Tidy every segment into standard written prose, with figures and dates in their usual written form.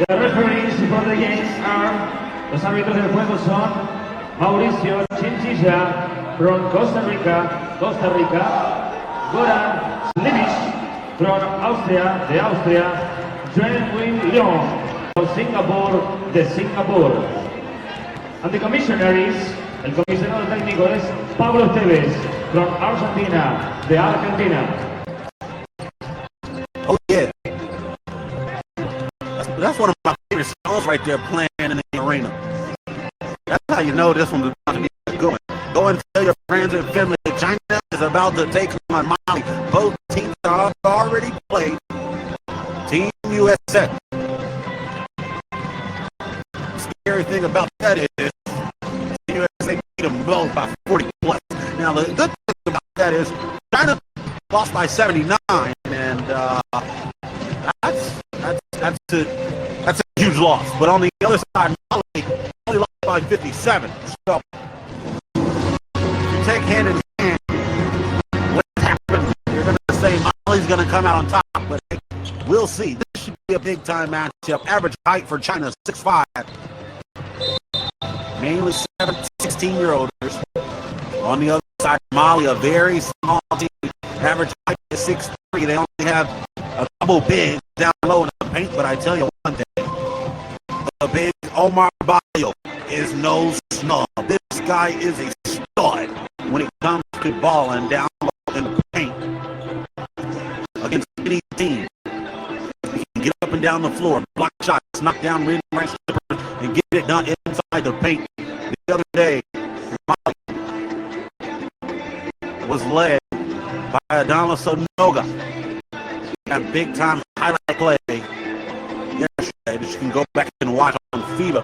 The referees for the games are, los árbitros del juego son Mauricio Chinchilla from Costa Rica, Goran Slimic from Austria, Juan Win Leong from Singapore, Singapore. And the commissionaries, el comisionado técnico es Pablo Esteves from Argentina, Argentina. Oh yeah. That's one of my favorite songs right there playing in the arena. That's how you know this one's about to be good. Go and tell your friends and family that China is about to take on Mali. Both teams are already played. Team USA. The scary thing about that is Team USA beat them both by 40 plus. Now the good thing about that is China lost by 79, and that's a huge loss. But on the other side, Mali only lost by 57. So you take hand in hand what happens. You're going to say Mali's going to come out on top, but we'll see. This should be a big-time matchup. Average height for China is 6'5". Mainly 16-year-olders. On the other side, Mali, a very small team. Average height is 6'3". They only have a couple bigs down low in the paint, but I tell you one thing. The big Omar Bayo is no snub. This guy is a stud when it comes to balling down low in the paint. Against any team, he can get up and down the floor, block shots, knock down mid-range strippers, and get it done inside the paint. The other day, Mali was led by Adama Sonoga. That big-time highlight play yesterday that you can go back and watch on FIBA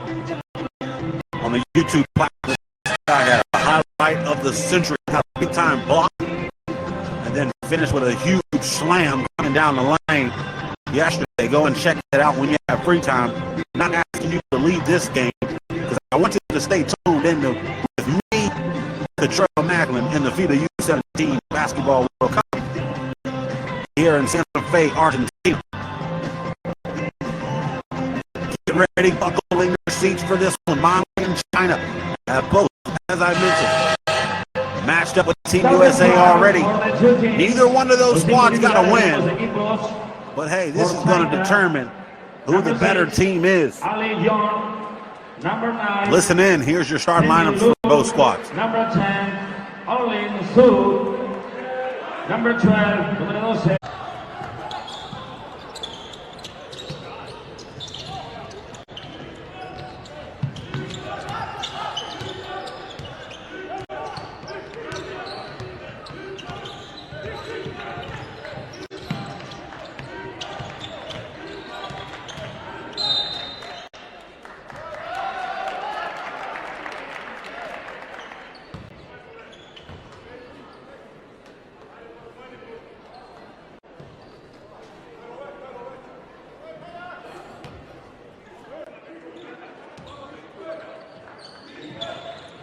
on the YouTube platform. This guy had a highlight of the century, had a big-time block, and then finished with a huge slam coming down the lane yesterday. Go and check that out when you have free time. I'm not asking you to leave this game because I want you to stay tuned in with me, Cottrell Macklin, in the FIBA U17 Basketball World Cup here in Santa Fe, Argentina. Get ready, buckle in your seats for this one. Mali and China have both, as I mentioned, matched up with Team USA already. Neither one of those squads got a win. But hey, this is going to determine who the better team is. Listen in, here's your start lineups for both squads. Number 10, Olin Su. Number 12, número 12.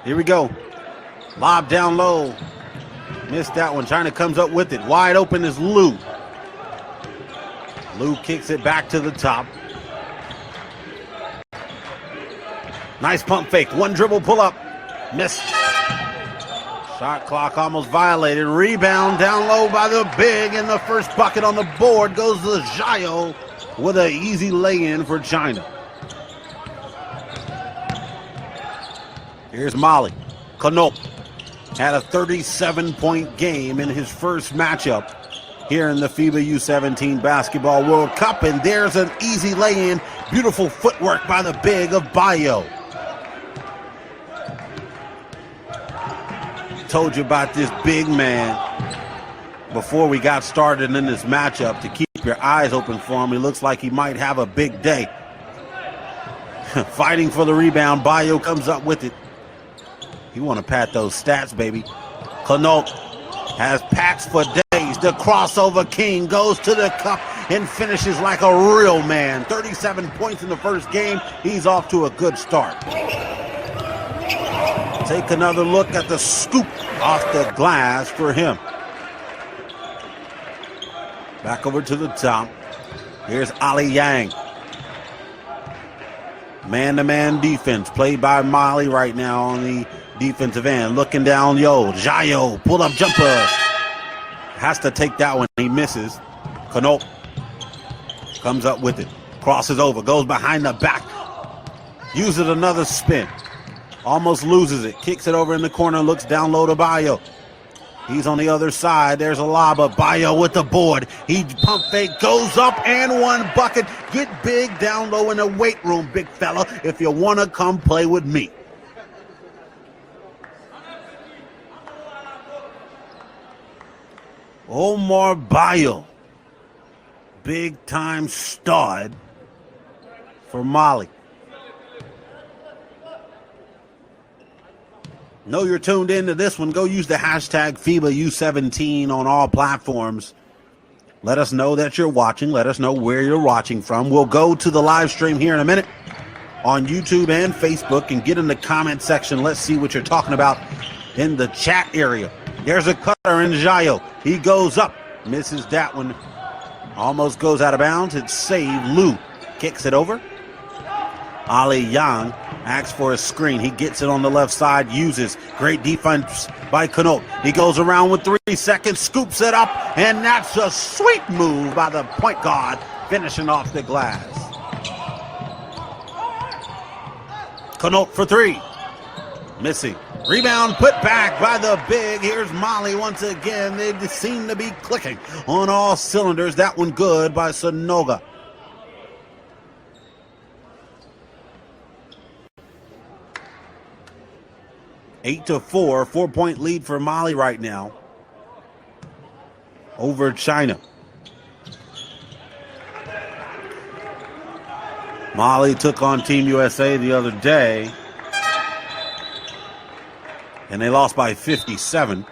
Here we go. Lob down low. Missed that one. China comes up with it. Wide open is Liu. Liu kicks it back to the top. Nice pump fake. One dribble pull up. Missed. Shot clock almost violated. Rebound down low by the big, and the first bucket on the board goes to Zhayo with an easy lay-in for China. Here's Mali. Knoop had a 37-point game in his first matchup here in the FIBA U17 Basketball World Cup, and there's an easy lay-in. Beautiful footwork by the big of Bayo. Told you about this big man before we got started in this matchup to keep your eyes open for him. He looks like he might have a big day. Fighting for the rebound. Bayo comes up with it. You want to pat those stats, baby. Knoop has packs for days. The crossover king goes to the cup and finishes like a real man. 37 points in the first game. He's off to a good start. Take another look at the scoop off the glass for him. Back over to the top. Here's Ali Yang. Man-to-man defense played by Mali right now on the defensive end. Looking down, Jayo, pull-up jumper. Has to take that one. He misses. Connaught comes up with it. Crosses over, goes behind the back. Uses another spin. Almost loses it. Kicks it over in the corner, looks down low to Bayo. He's on the other side. There's a lob, but Bayo with the board. He pump fake, goes up and one bucket. Get big down low in the weight room, big fella, if you want to come play with me. Omar Bayo, big time stud for Mali. Know you're tuned into this one. Go use the hashtag FIBA U17 on all platforms. Let us know that you're watching. Let us know where you're watching from. We'll go to the live stream here in a minute on YouTube and Facebook and get in the comment section. Let's see what you're talking about in the chat area. There's a cutter in Jayo. He goes up, misses that one. Almost goes out of bounds. It's saved. Liu kicks it over. Ali Yang asks for a screen. He gets it on the left side, uses great defense by Connaught. He goes around with 3 seconds, scoops it up, and that's a sweet move by the point guard, finishing off the glass. Connaught for 3. Missing. Rebound put back by the big. Here's Mali once again. They seem to be clicking on all cylinders. That one good by Sanoga. Eight to 4, 4-point lead for Mali right now over China. Mali took on Team USA the other day, and they lost by 57.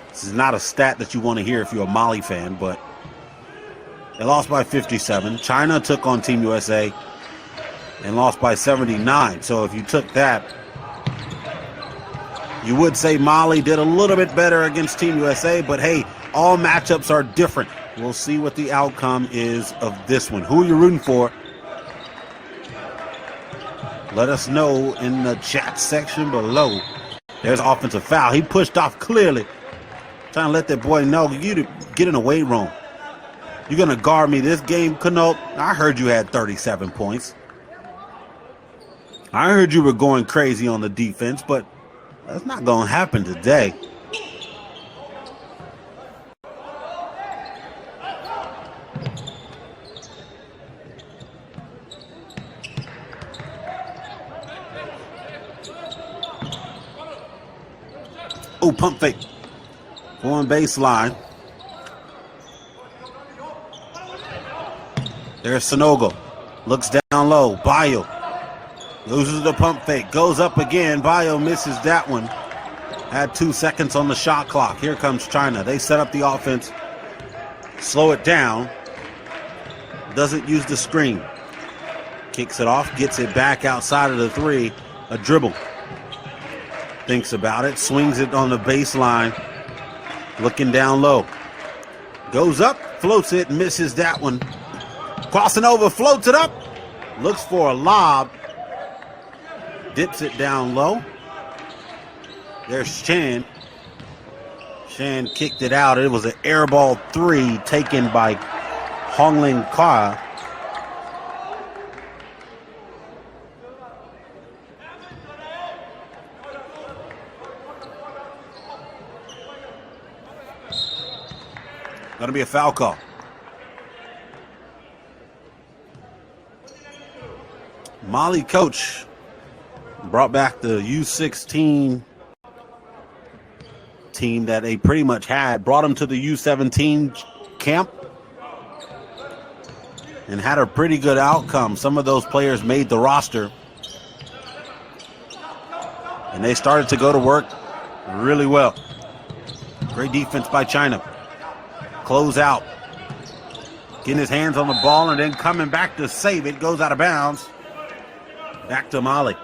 This is not a stat that you want to hear if you're a Mali fan, but they lost by 57. China took on Team USA and lost by 79. So if you took that, you would say Mali did a little bit better against Team USA, but hey, all matchups are different. We'll see what the outcome is of this one. Who are you rooting for? Let us know in the chat section below. There's offensive foul. He pushed off clearly. Trying to let that boy know, you get in the weight room. You're going to guard me this game, Connaught. I heard you had 37 points. I heard you were going crazy on the defense, but that's not going to happen today. Oh, pump fake. Going baseline. There's Sanogo. Looks down low. Bayo loses the pump fake. Goes up again. Bayo misses that one. Had 2 seconds on the shot clock. Here comes China. They set up the offense. Slow it down. Doesn't use the screen. Kicks it off. Gets it back outside of the 3. A dribble. Thinks about it. Swings it on the baseline. Looking down low. Goes up. Floats it. Misses that one. Crossing over. Floats it up. Looks for a lob. Dips it down low. There's Chan. Chan kicked it out. It was an air ball 3 taken by Hongling Ka. Going to be a foul call. Mali coach brought back the U16 team that they pretty much had, brought them to the U17 camp and had a pretty good outcome. Some of those players made the roster and they started to go to work really well. Great defense by China. Close out. Getting his hands on the ball and then coming back to save it. Goes out of bounds. Back to Mali.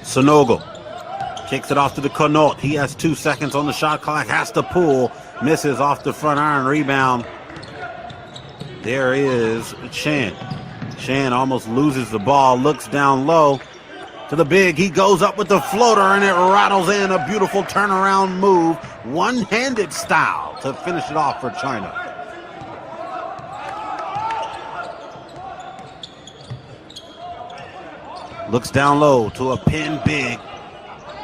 Sanogo kicks it off to the Connaught. He has 2 seconds on the shot clock. Has to pull. Misses off the front iron. Rebound There is Chan. Chan almost loses the ball, looks down low to the big. He goes up with the floater, and it rattles in a beautiful turnaround move, one-handed style to finish it off for China. Looks down low to a pin big.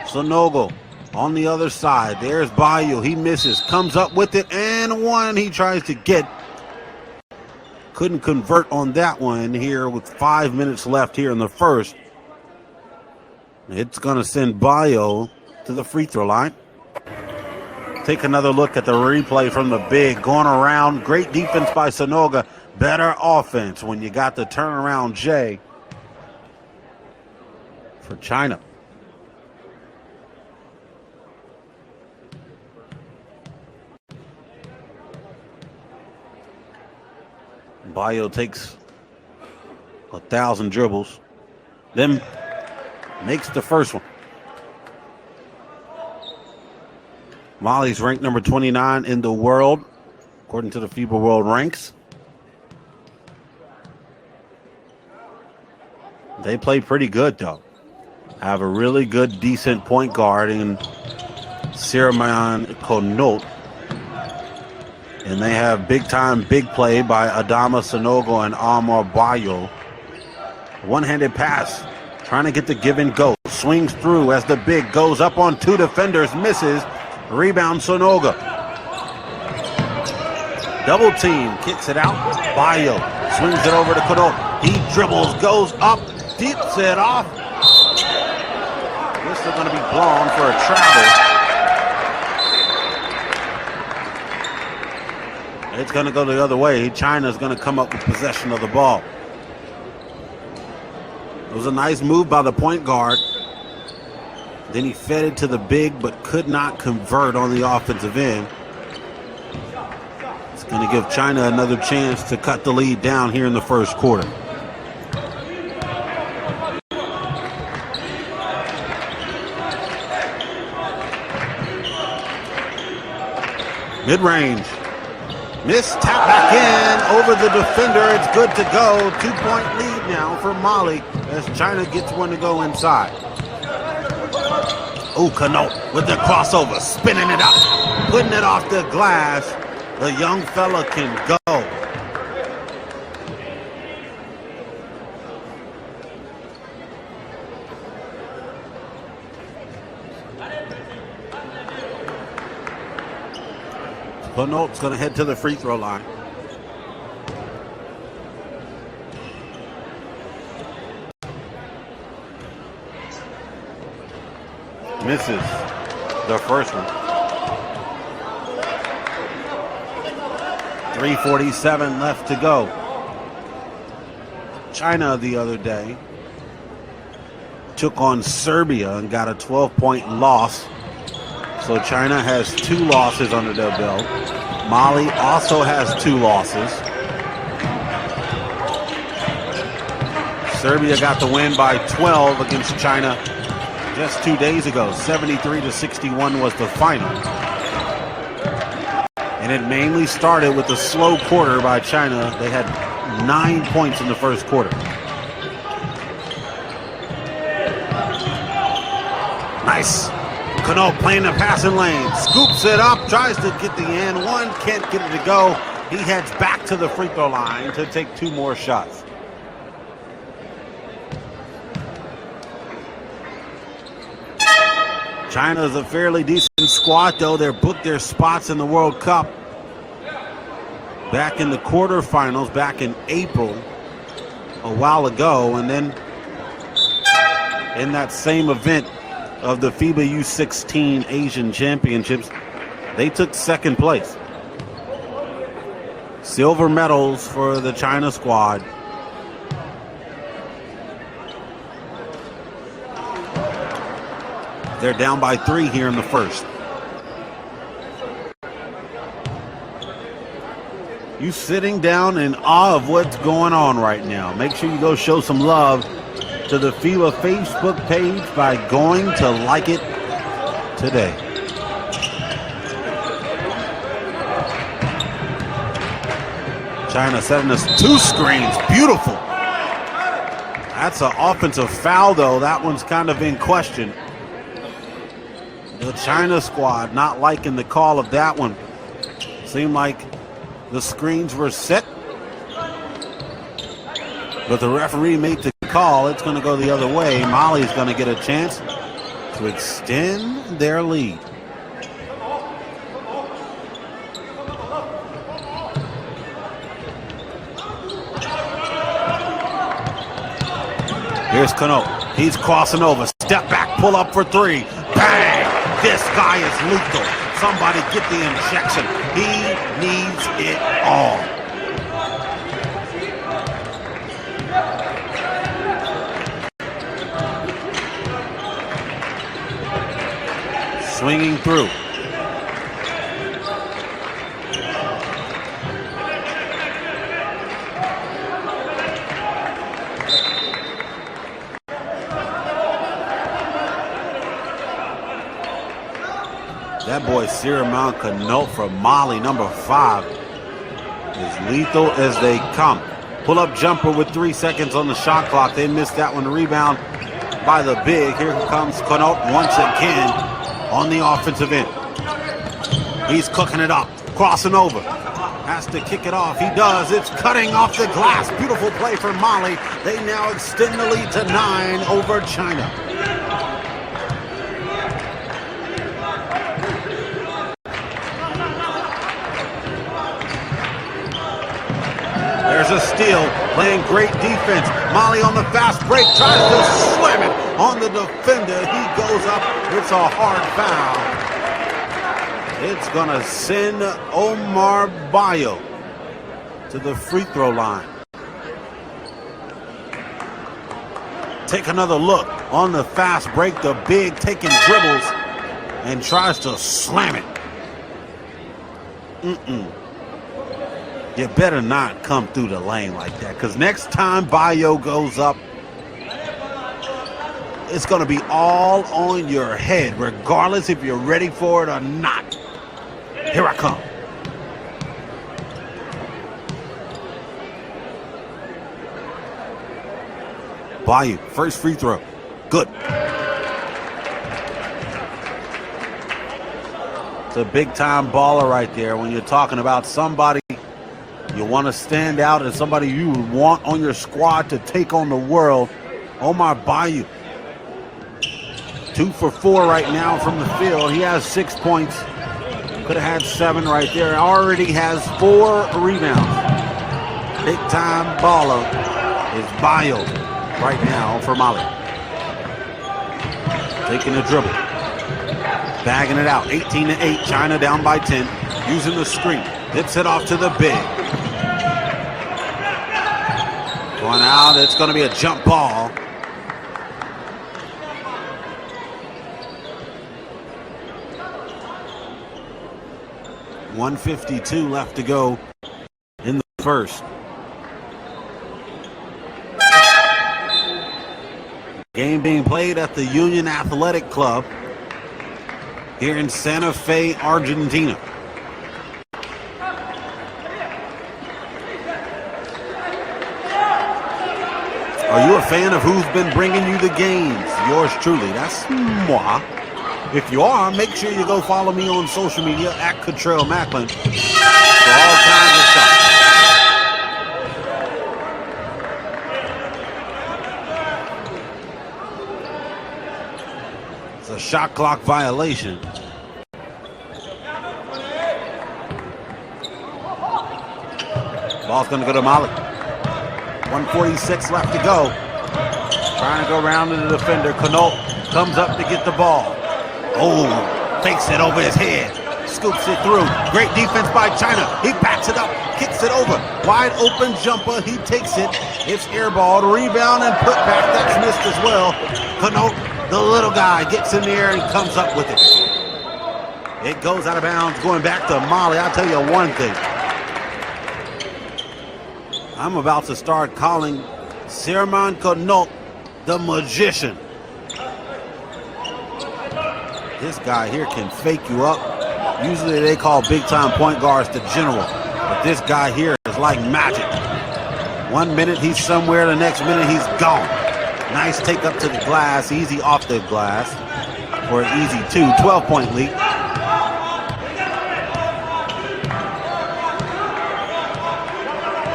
Sonogo on the other side. There's Bayo. He misses. Comes up with it and one he tries to get. Couldn't convert on that one here with 5 minutes left here in the first. It's going to send Bayo to the free throw line. Take another look at the replay from the big. Going around. Great defense by Sonoga. Better offense when you got the turnaround J for China. Bayo takes 1,000 dribbles, then makes the first one. Mali's ranked number 29 in the world, according to the FIBA World Ranks. They play pretty good, though. Have a really good, decent point guard in Sirman Konot. And they have big-time, big play by Adama Sonogo and Amar Bayo. One-handed pass, trying to get the give and go. Swings through as the big goes up on two defenders, misses. Rebound Sonoga. Double team, kicks it out. Bayo swings it over to Konot. He dribbles, goes up, dips it off. This is going to be blown for a travel. It's going to go the other way. China's going to come up with possession of the ball. It was a nice move by the point guard. Then he fed it to the big, but could not convert on the offensive end. It's going to give China another chance to cut the lead down here in the first quarter. Mid-range. Miss, tap back in over the defender. It's good to go. 2-point lead now for Mali as China gets one to go inside. Oh, Konot with the crossover, spinning it up, putting it off the glass. The young fella can go. Konot's going to head to the free throw line. Misses the first one. 3:47 left to go. China the other day took on Serbia and got a 12-point loss. So China has 2 losses under their belt. Mali also has 2 losses. Serbia got the win by 12 against China just 2 days ago. 73-61 was the final. And it mainly started with a slow quarter by China. They had 9 points in the first quarter. Nice. Konot playing the passing lane, scoops it up, tries to get the and one, can't get it to go. He heads back to the free throw line to take 2 more shots. China's a fairly decent squad, though. They're booked their spots in the World Cup back in the quarterfinals back in April a while ago, and then in that same event of the FIBA U17 Asian Championships, they took 2nd place. Silver medals for the China squad. They're down by 3 here in the first. You sitting down in awe of what's going on right now. Make sure you go show some love to the FIBA Facebook page by going to like it today. China setting us 2 screens. Beautiful. That's an offensive foul, though. That one's kind of in question. The China squad not liking the call of that one. Seemed like the screens were set, but the referee made the call. It's going to go the other way. Mali's going to get a chance to extend their lead. Here's Cano. He's crossing over. Step back, pull up for 3. Bang! This guy is lethal. Somebody get the injection. He needs it all. Swinging through. That boy Siramount Canote from Mali, number 5, as lethal as they come. Pull-up jumper with 3 seconds on the shot clock. They missed that one. Rebound by the big. Here comes Canote once again on the offensive end. He's cooking it up, crossing over. Has to kick it off. He does. It's cutting off the glass. Beautiful play for Mali. They now extend the lead to 9 over China. There's a steal, playing great defense. Mali on the fast break, tries to slam it on the defender. He goes up. It's a hard foul. It's going to send Omar Bayo to the free throw line. Take another look on the fast break. The big taking dribbles and tries to slam it. You better not come through the lane like that, because next time Bayo goes up, it's going to be all on your head, regardless if you're ready for it or not. Here I come. Bayo, first free throw. Good. It's a big-time baller right there when you're talking about somebody you want to stand out and somebody you would want on your squad to take on the world. Omar Bayo, 2 for 4 right now from the field. He has 6 points. Could have had 7 right there. Already has 4 rebounds. Big time baller is Bayo right now for Mali. Taking the dribble. Bagging it out. 18-8. China down by 10. Using the screen. Dips it off to the big. Going out, it's going to be a jump ball. .152 left to go in the first. Game being played at the Union Athletic Club here in Santa Fe, Argentina. Are you a fan of who's been bringing you the games? Yours truly. That's moi. If you are, make sure you go follow me on social media at Cottrell Macklin for all kinds of stuff. It's a shot clock violation. Ball's going to go to Mali. 1:46 left to go. Trying to go around to the defender. Canote comes up to get the ball. Oh, fakes it over his head. Scoops it through. Great defense by China. He backs it up. Kicks it over. Wide open jumper. He takes it. It's airballed. Rebound and put back. That's missed as well. Canote, the little guy, gets in there and comes up with it. It goes out of bounds. Going back to Mali. I'll tell you one thing. I'm about to start calling Siramount Canote the magician. This guy here can fake you up. Usually they call big-time point guards the general. But this guy here is like magic. 1 minute he's somewhere, the next minute he's gone. Nice take up to the glass, easy off the glass for an easy 12-point lead.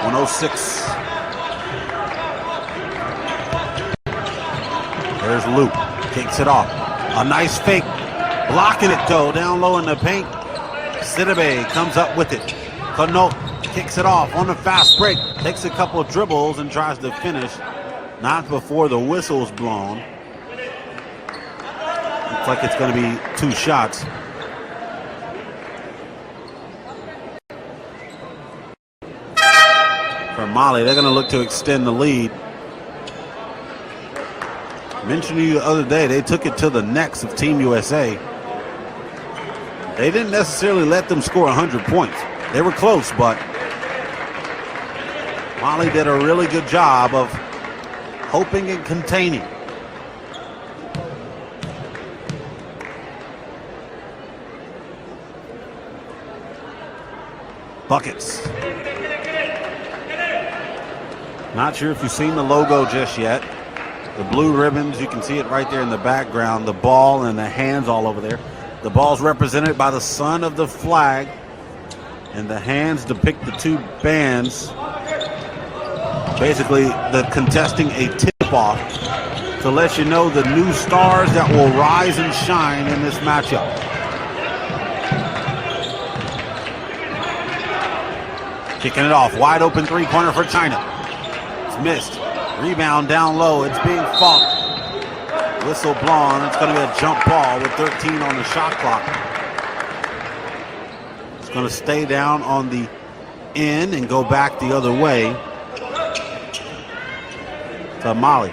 .106. There's Luke, kicks it off. A nice fake, blocking it though, down low in the paint. Sidibe comes up with it. Connaught kicks it off on the fast break, takes a couple of dribbles and tries to finish. Not before the whistle's blown. Looks like it's going to be 2 shots. For Mali, they're going to look to extend the lead. I mentioned to you the other day, they took it to the necks of Team USA. They didn't necessarily let them score 100 points. They were close, but Mali did a really good job of hoping and containing. Buckets. Not sure if you've seen the logo just yet. The blue ribbons, you can see it right there in the background. The ball and the hands all over there. The ball's represented by the sun of the flag, and the hands depict the 2 bands. Basically, the contesting a tip-off to let you know the new stars that will rise and shine in this matchup. Kicking it off, wide open 3-pointer for China. It's missed. Rebound down low, it's being fought. Whistle blown, it's going to be a jump ball with 13 on the shot clock. It's going to stay down on the end and go back the other way to Mali.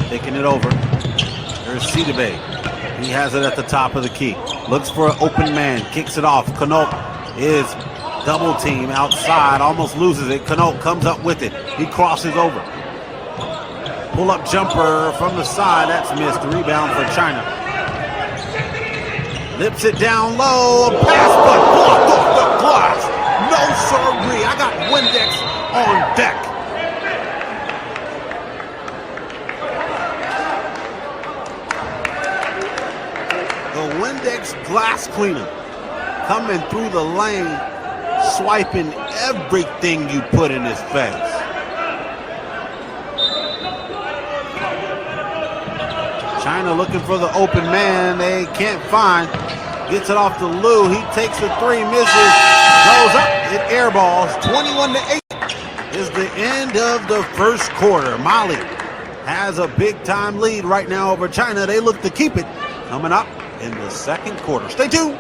Taking it over. There's Sidibe. He has it at the top of the key. Looks for an open man. Kicks it off. Connaught is double team outside. Almost loses it. Connaught comes up with it. He crosses over. Pull up jumper from the side. That's missed. Rebound for China. Lips it down low. A pass, but blocked off the glass. No sirree. I got Windex on deck. The Windex glass cleaner coming through the lane, swiping everything you put in his face. China looking for the open man. They can't find. Gets it off to Liu. He takes the 3, misses, goes up. It airballs. 21-8 is the end of the first quarter. Mali has a big-time lead right now over China. They look to keep it. Coming up in the second quarter. Stay tuned.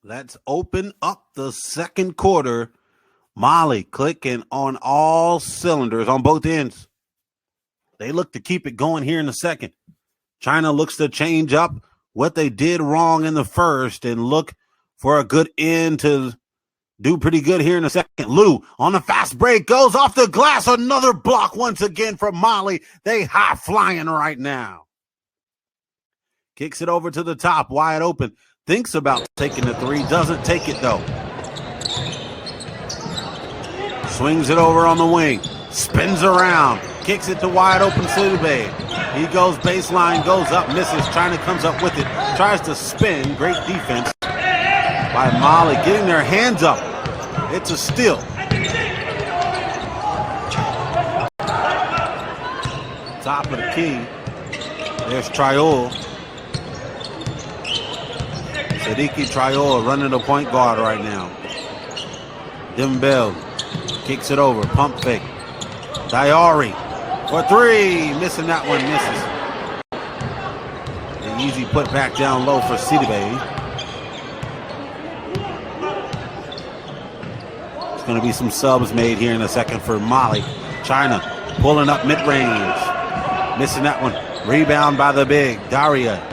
Let's open up the second quarter. Mali clicking on all cylinders on both ends. They look to keep it going here in the second. China looks to change up what they did wrong in the first and look for a good end to do pretty good here in the second. Liu on the fast break goes off the glass. Another block once again from Mali. They high flying right now. Kicks it over to the top, wide open. Thinks about taking the three, doesn't take it though. Swings it over on the wing, spins around, kicks it to wide open Sidibe. He goes baseline, goes up, misses. China comes up with it, tries to spin. Great defense by Mali, getting their hands up. It's a steal. Top of the key. There's Traore. Sadiki Traore running the point guard right now. Dembele kicks it over, pump fake. Diari for three, missing that one, misses. An easy put back down low for Sidibe. There's going to be some subs made here in a second for Mali. China pulling up mid-range, missing that one. Rebound by the big, Daria.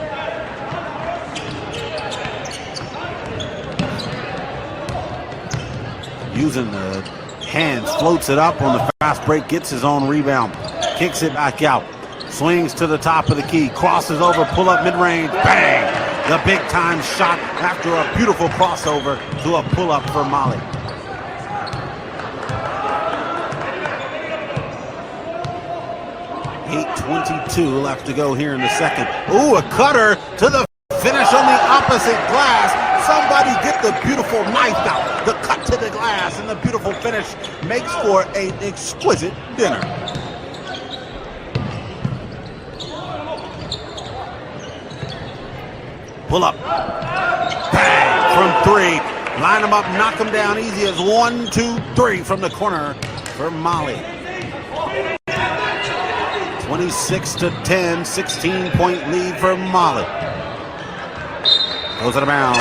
Using the hands, floats it up on the fast break, gets his own rebound, kicks it back out, swings to the top of the key, crosses over, pull up mid-range, bang! The big time shot after a beautiful crossover to a pull up for Mali. .8:22 left to go here in the second. Ooh, a cutter to the finish on the opposite glass. Somebody get the beautiful knife out. The cut to the glass and the beautiful finish makes for an exquisite dinner. Pull up. Bang! From three. Line them up, knock them down easy as 1, 2, 3 from the corner for Mali. 26-10, 16-point lead for Mali. Goes out of bounds.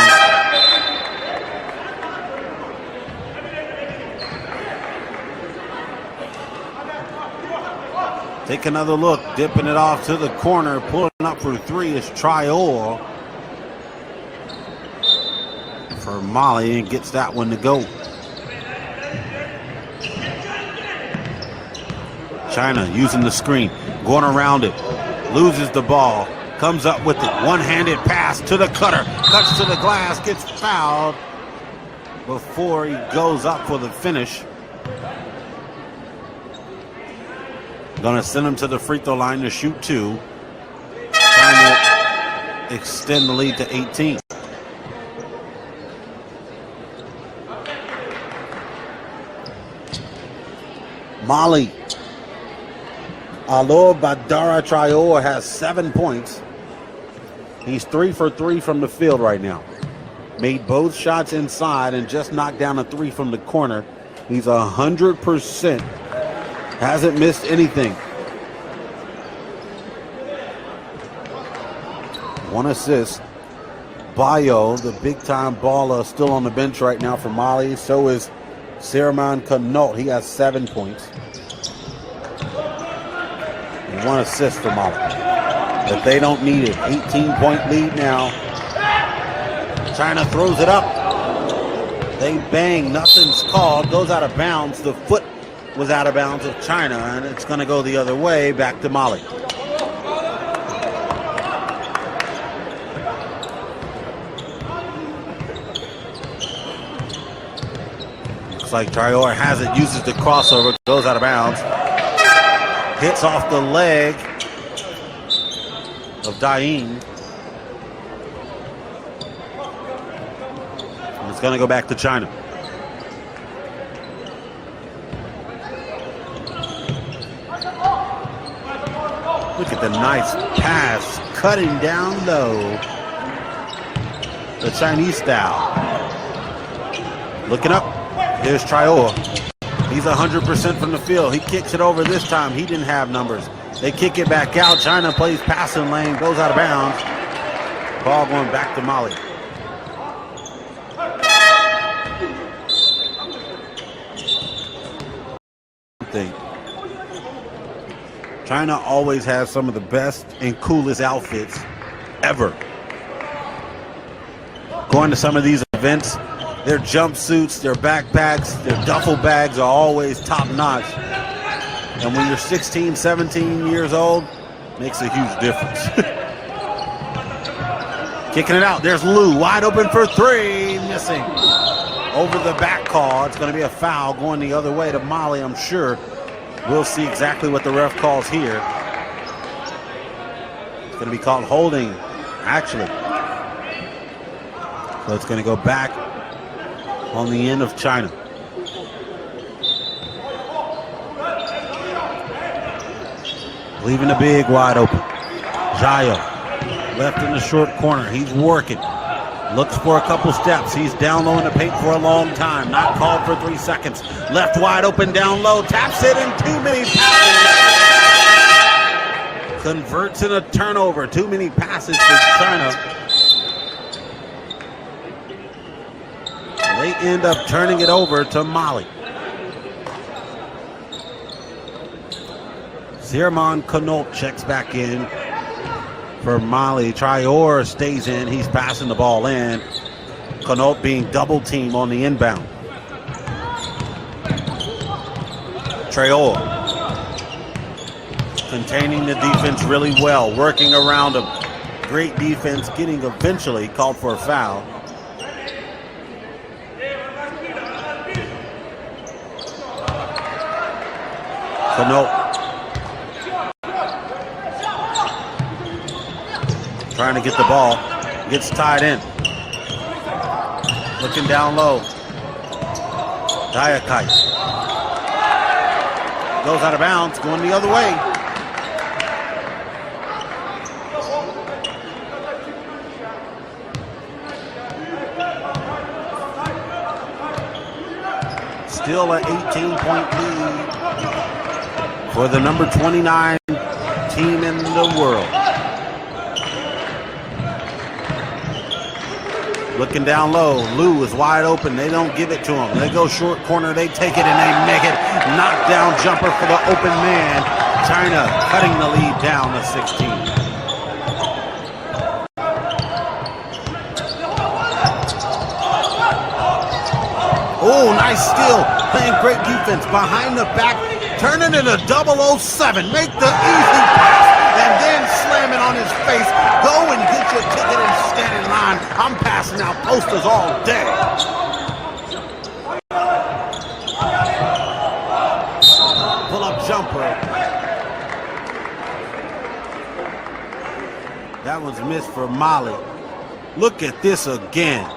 Take another look, dipping it off to the corner, pulling up for three is Traore for Mali, and gets that one to go. China using the screen, going around it, loses the ball, comes up with it, one-handed pass to the cutter, cuts to the glass, gets fouled before he goes up for the finish. Gonna send him to the free throw line to shoot two, trying to extend the lead to 18. Mali. Alor Badara Traore has 7 points. He's 3 for 3 from the field right now. Made both shots inside and just knocked down a 3 from the corner. He's 100%. Hasn't missed anything. 1 assist. Bayo, the big-time baller, still on the bench right now for Mali. So is Siraman Kanot. He has 7 points. And 1 assist for Mali. But they don't need it. 18-point lead now. China throws it up. They bang. Nothing's called. Goes out of bounds. The foot was out of bounds of China, and it's going to go the other way, back to Mali. Looks like Traore has it, uses the crossover, goes out of bounds. Hits off the leg of Dain. And it's going to go back to China. Look at the nice pass, cutting down low. The Chinese style. Looking up, here's Traore. He's 100% from the field. He kicks it over this time. He didn't have numbers. They kick it back out. China plays passing lane, goes out of bounds. Ball going back to Mali. think. China always has some of the best and coolest outfits ever. Going to some of these events, their jumpsuits, their backpacks, their duffel bags are always top notch. And when you're 16, 17 years old, makes a huge difference. Kicking it out. There's Liu, wide open for three, missing. Over the back call. It's going to be a foul going the other way to Mali, I'm sure. We'll see exactly what the ref calls here. It's going to be called holding, actually. So it's going to go back on the end of China. Leaving the big wide open. Jayo, left in the short corner. He's working. Looks for a couple steps. He's down low in the paint for a long time. Not called for 3 seconds. Left wide open down low. Taps it in too many passes. Converts in a turnover. Too many passes for China. They end up turning it over to Mali. Zirman Connaught checks back in for Mali. Traore stays in. He's passing the ball in. Connaught being double teamed on the inbound. Traore containing the defense really well, working around him. Great defense, getting eventually called for a foul. Connaught trying to get the ball, gets tied in. Looking down low. Diakite goes out of bounds, going the other way. Still an 18-point lead for the number 29 team in the world. Looking down low, Liu is wide open. They don't give it to him. They go short corner, they take it and they make it. Knockdown jumper for the open man. China cutting the lead down to 16. Oh, nice steal. Playing great defense behind the back. Turning it a 007. Make the easy pass and then slam it on his face. Go and get your ticket and stand in line. I'm passing out posters all day. Pull-up jumper. That one's missed for Mali. Look at this again.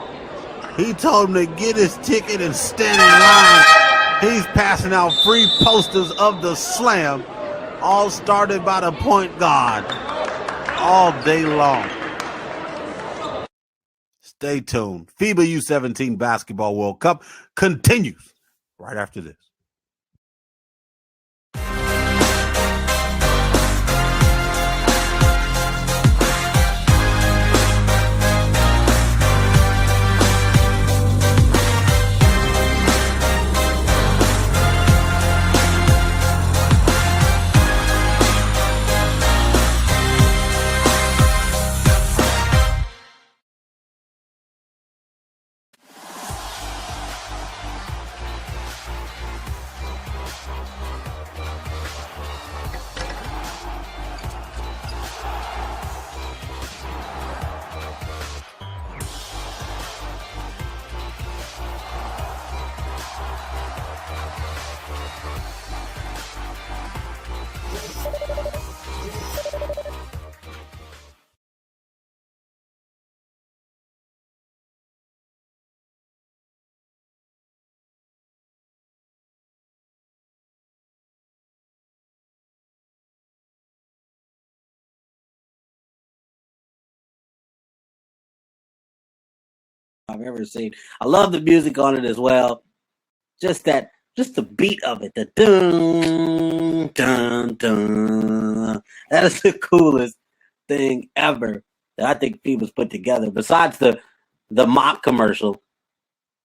He told him to get his ticket and stand in line. He's passing out free posters of the slam. All started by the point guard. All day long. Stay tuned. FIBA U17 Basketball World Cup continues right after this. I've ever seen. I love the music on it as well. Just the beat of it. The dun dun dun. That is the coolest thing ever that I think FIBA's put together. Besides the mop commercial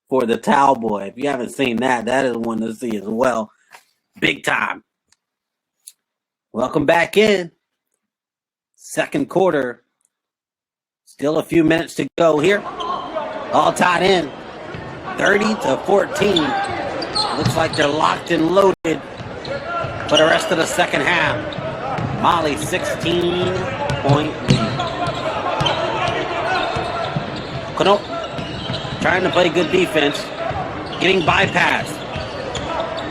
for the towel boy. If you haven't seen that, that is one to see as well. Big time. Welcome back in. Second quarter. Still a few minutes to go here. All tied in. 30-14. Looks like they're locked and loaded for the rest of the second half. Mali 16-point lead. Kono trying to play good defense. Getting bypassed.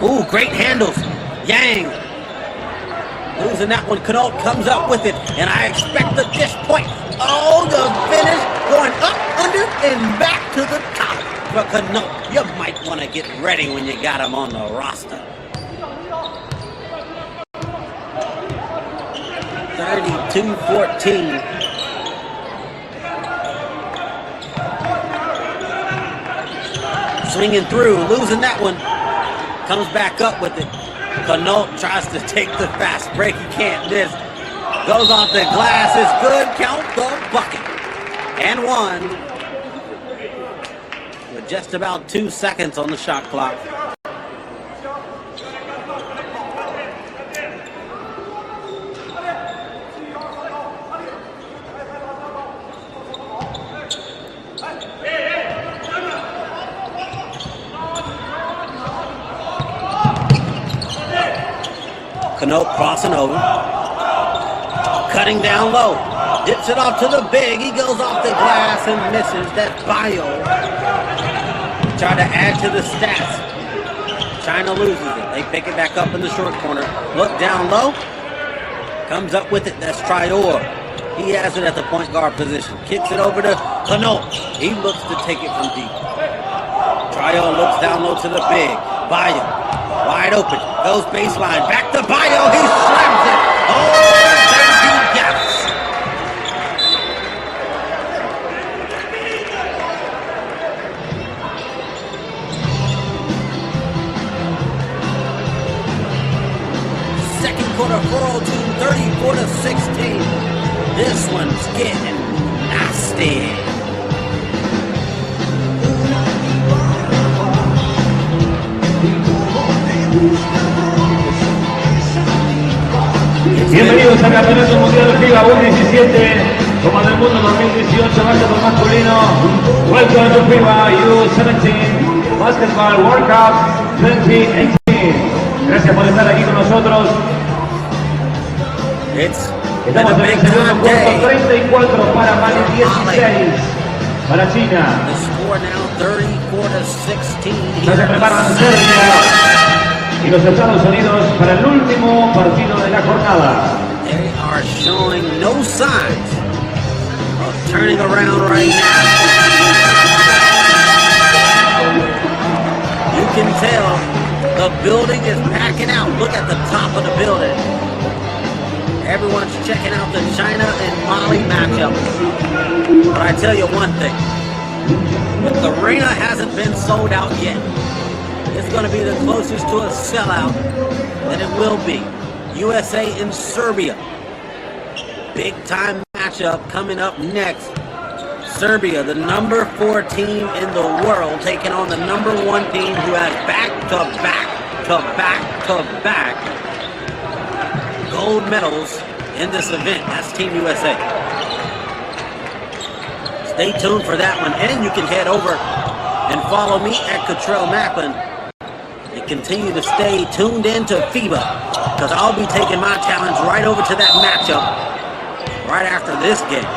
Ooh, great handles. Yang losing that one. Kono comes up with it, and I expect the dish point. Oh, the finish going up, under, and back to the top. But Kono, you might want to get ready when you got him on the roster. 32-14. Swinging through, losing that one. Comes back up with it. Kono tries to take the fast break. He can't miss. Goes off the glass. It's good. Count the bucket. And one. With just about 2 seconds on the shot clock. Kono crossing over. Cutting down low. Dips it off to the big. He goes off the glass and misses. That bio. Try to add to the stats. China loses it. They pick it back up in the short corner. Look down low. Comes up with it. That's Trior. He has it at the point guard position. Kicks it over to Kono. He looks to take it from deep. Trior looks down low to the big. Bio. Wide open. Goes baseline. Back to Bio. He slams it. Oh, thank you, yes. Second quarter, 402, 34-16. This one's getting nasty. Bienvenidos al Campeonato Mundial FIBA U17, Copa del Mundo 2018, básquetbol masculino. Welcome to FIBA U17, Basketball World Cup 2018. Gracias por estar aquí con nosotros. Estamos en el segundo cuarto, 34 para Mali, 16 para China. Ya se preparan Serbia y los Estados Unidos para el último partido de la jornada. They are showing no signs of turning around right now. You can tell the building is packing out. Look at the top of the building. Everyone's checking out the China and Mali matchup. But I tell you one thing, the arena hasn't been sold out yet. It's going to be the closest to a sellout that it will be. USA and Serbia. Big time matchup coming up next. Serbia, the number 4 team in the world, taking on the number 1 team who has back-to-back gold medals in this event. That's Team USA. Stay tuned for that one. And you can head over and follow me at Cottrell Macklin. And continue to stay tuned in to FIBA, because I'll be taking my challenge right over to that matchup right after this game.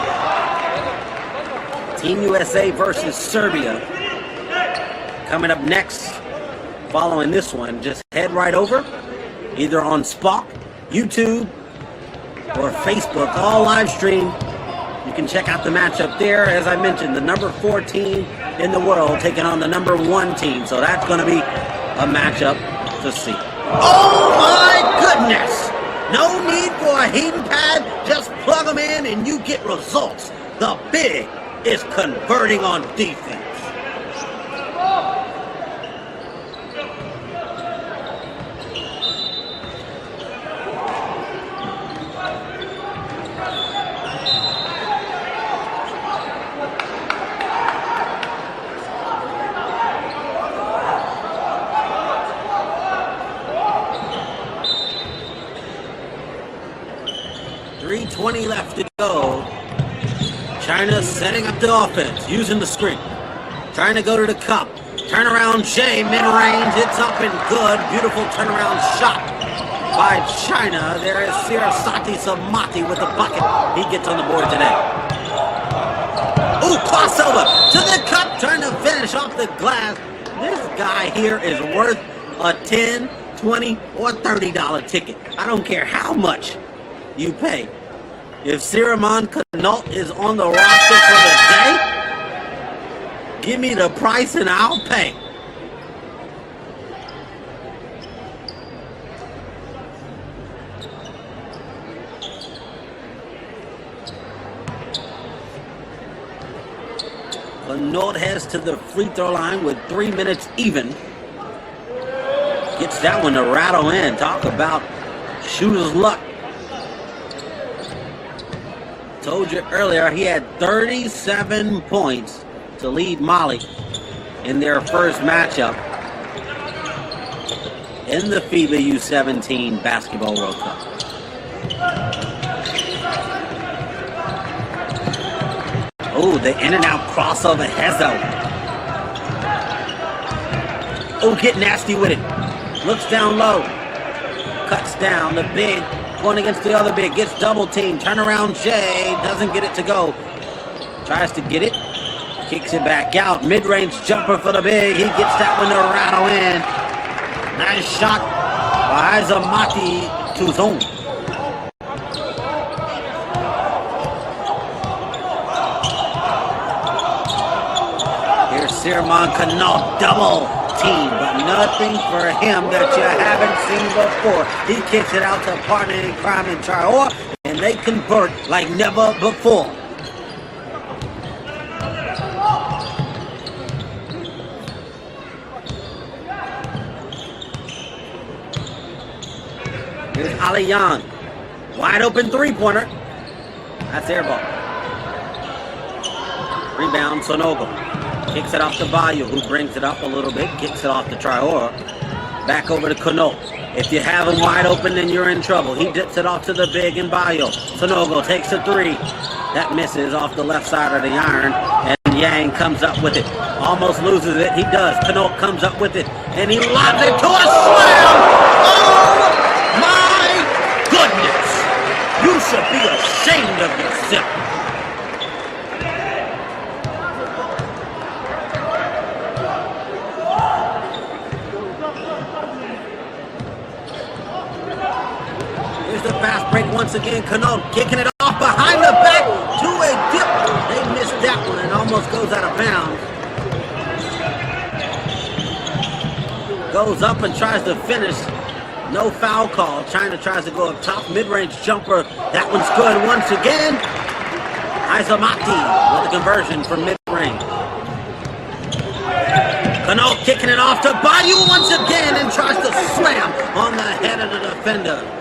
Team USA versus Serbia coming up next. Following this one, just head right over, either on Spock, YouTube, or Facebook, all live stream. You can check out the matchup there. As I mentioned, the number 4 team in the world taking on the number 1 team. So that's going to be a matchup to see. Oh my goodness! No need for a heating pad. Just plug them in and you get results. The big is converting on defense. left to go. China setting up the offense, using the screen. Trying to go to the cup. Turnaround J, mid-range. It's up and good. Beautiful turnaround shot by China. There is Sirasati Samati with the bucket. He gets on the board today. Ooh, crossover to the cup. Trying to finish off the glass. This guy here is worth a $10, $20, or $30 ticket. I don't care how much you pay. If Siramon Connaught is on the roster for the day, give me the price and I'll pay. Connaught heads to the free throw line with 3 minutes even. Gets that one to rattle in. Talk about shooter's luck. Told you earlier, he had 37 points to lead Mali in their first matchup in the FIBA U17 Basketball World Cup. Oh, the in and out crossover Hezo. Oh, get nasty with it. Looks down low. Cuts down the big. Going against the other big. Gets double teamed. Turnaround J. Doesn't get it to go. Tries to get it. Kicks it back out. Mid-range jumper for the big. He gets that one to rattle in. Nice shot by Zamati Tuzon. Here's Siramon Connaught double team, but nothing for him that you haven't seen before. He kicks it out to partner in crime and Traore, and they convert like never before. Here's Ali Young. Wide open three-pointer. That's air ball. Rebound, Sonogo. Kicks it off to Bayou, who brings it up a little bit. Kicks it off to Traore. Back over to Connaught. If you have him wide open, then you're in trouble. He dips it off to the big and Bayou. Sonogo takes a three. That misses off the left side of the iron. And Yang comes up with it. Almost loses it. He does. Connaught comes up with it. And he lobs it to a slam! Oh! My goodness! You should be ashamed of yourself. Here's the fast break once again. Connaught kicking it off behind the back to a dip. They missed that one and almost goes out of bounds. Goes up and tries to finish. No foul call. China tries to go up top. Mid-range jumper. That one's good once again. Izamati with the conversion from mid-range. Connaught kicking it off to Bayou once again and tries to slam on the head of the defender.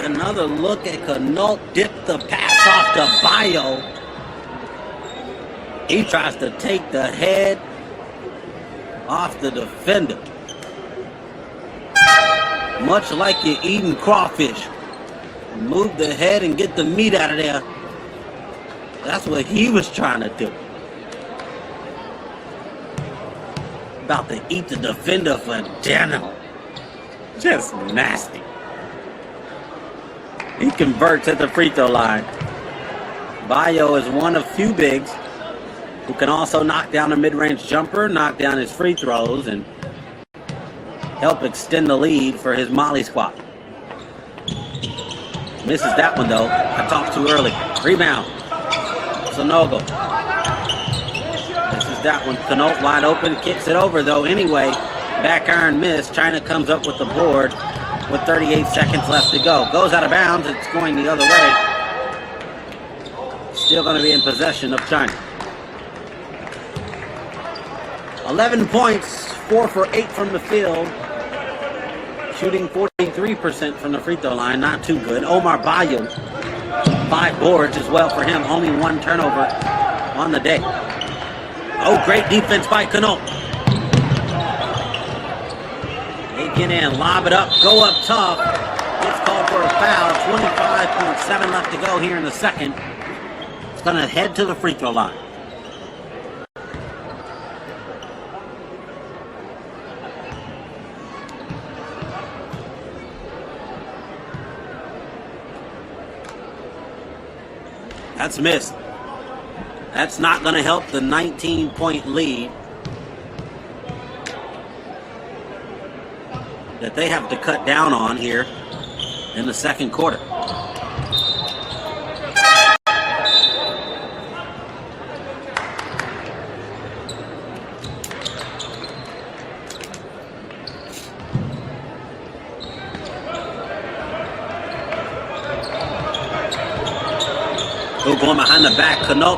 Another look at Connaught dip the pass off to Bayou. He tries to take the head off the defender. Much like you're eating crawfish. Move the head and get the meat out of there. That's what he was trying to do. About to eat the defender for dinner. Just nasty. He converts at the free throw line. Bayou is one of few bigs who can also knock down a mid-range jumper, knock down his free throws, and help extend the lead for his Mali squad. Misses that one though. I talked too early. Rebound. Sonogo. Misses that one. Connaught wide open. Kicks it over though anyway. Back iron miss. China comes up with the board with 38 seconds left to go. Goes out of bounds. It's going the other way. Still going to be in possession of China. 11 points. 4 for 8 from the field. Shooting 43% from the free throw line. Not too good. Omar Bayou. 5 boards as well for him. Only 1 turnover on the day. Oh, great defense by Cano. They get in, lob it up, go up tough. It's called for a foul. 25.7 left to go here in the second. It's going to head to the free throw line. That's missed. That's not going to help the 19-point lead that they have to cut down on here in the second quarter. Going behind the back, Cano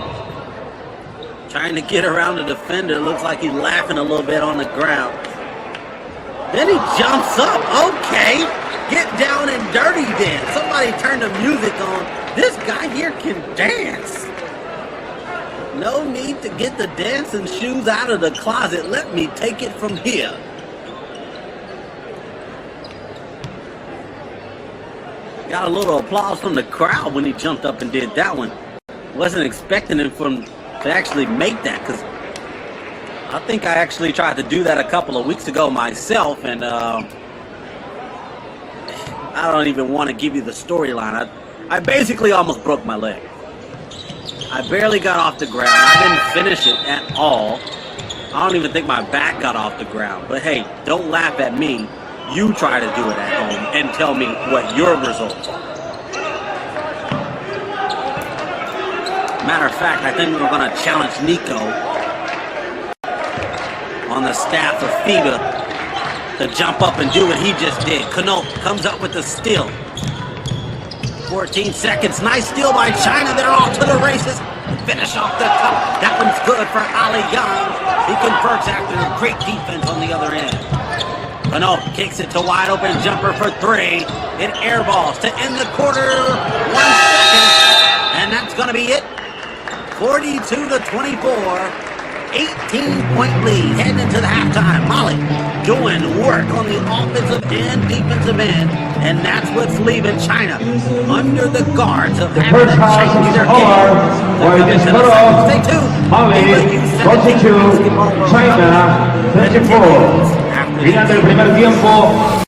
trying to get around the defender. Looks like he's laughing a little bit on the ground. Then he jumps up. Okay, get down and dirty dance. Somebody turn the music on. This guy here can dance. No need to get the dancing shoes out of the closet. Let me take it from here. Got a little applause from the crowd when he jumped up and did that one. Wasn't expecting him to actually make that, because I think I actually tried to do that a couple of weeks ago myself, and I don't even want to give you the storyline. I basically almost broke my leg. I barely got off the ground. I didn't finish it at all. I don't even think my back got off the ground. But hey, don't laugh at me. You try to do it at home and tell me what your results are. Matter of fact, I think we're going to challenge Nico on the staff of FIBA to jump up and do what he just did. Cano comes up with the steal. 14 seconds. Nice steal by China. They're off to the races. Finish off the top. That one's good for Ali Young. He converts after a great defense on the other end. Cano kicks it to wide open jumper for three. It airballs to end the quarter. 1 second. And that's going to be it. 42-24, 18-point lead heading into the halftime. Molly doing work on the offensive and defensive end, and that's what's leaving China under the guards of having to change their game. Stay tuned. Molly, 42, China, 34. Final del primer tiempo.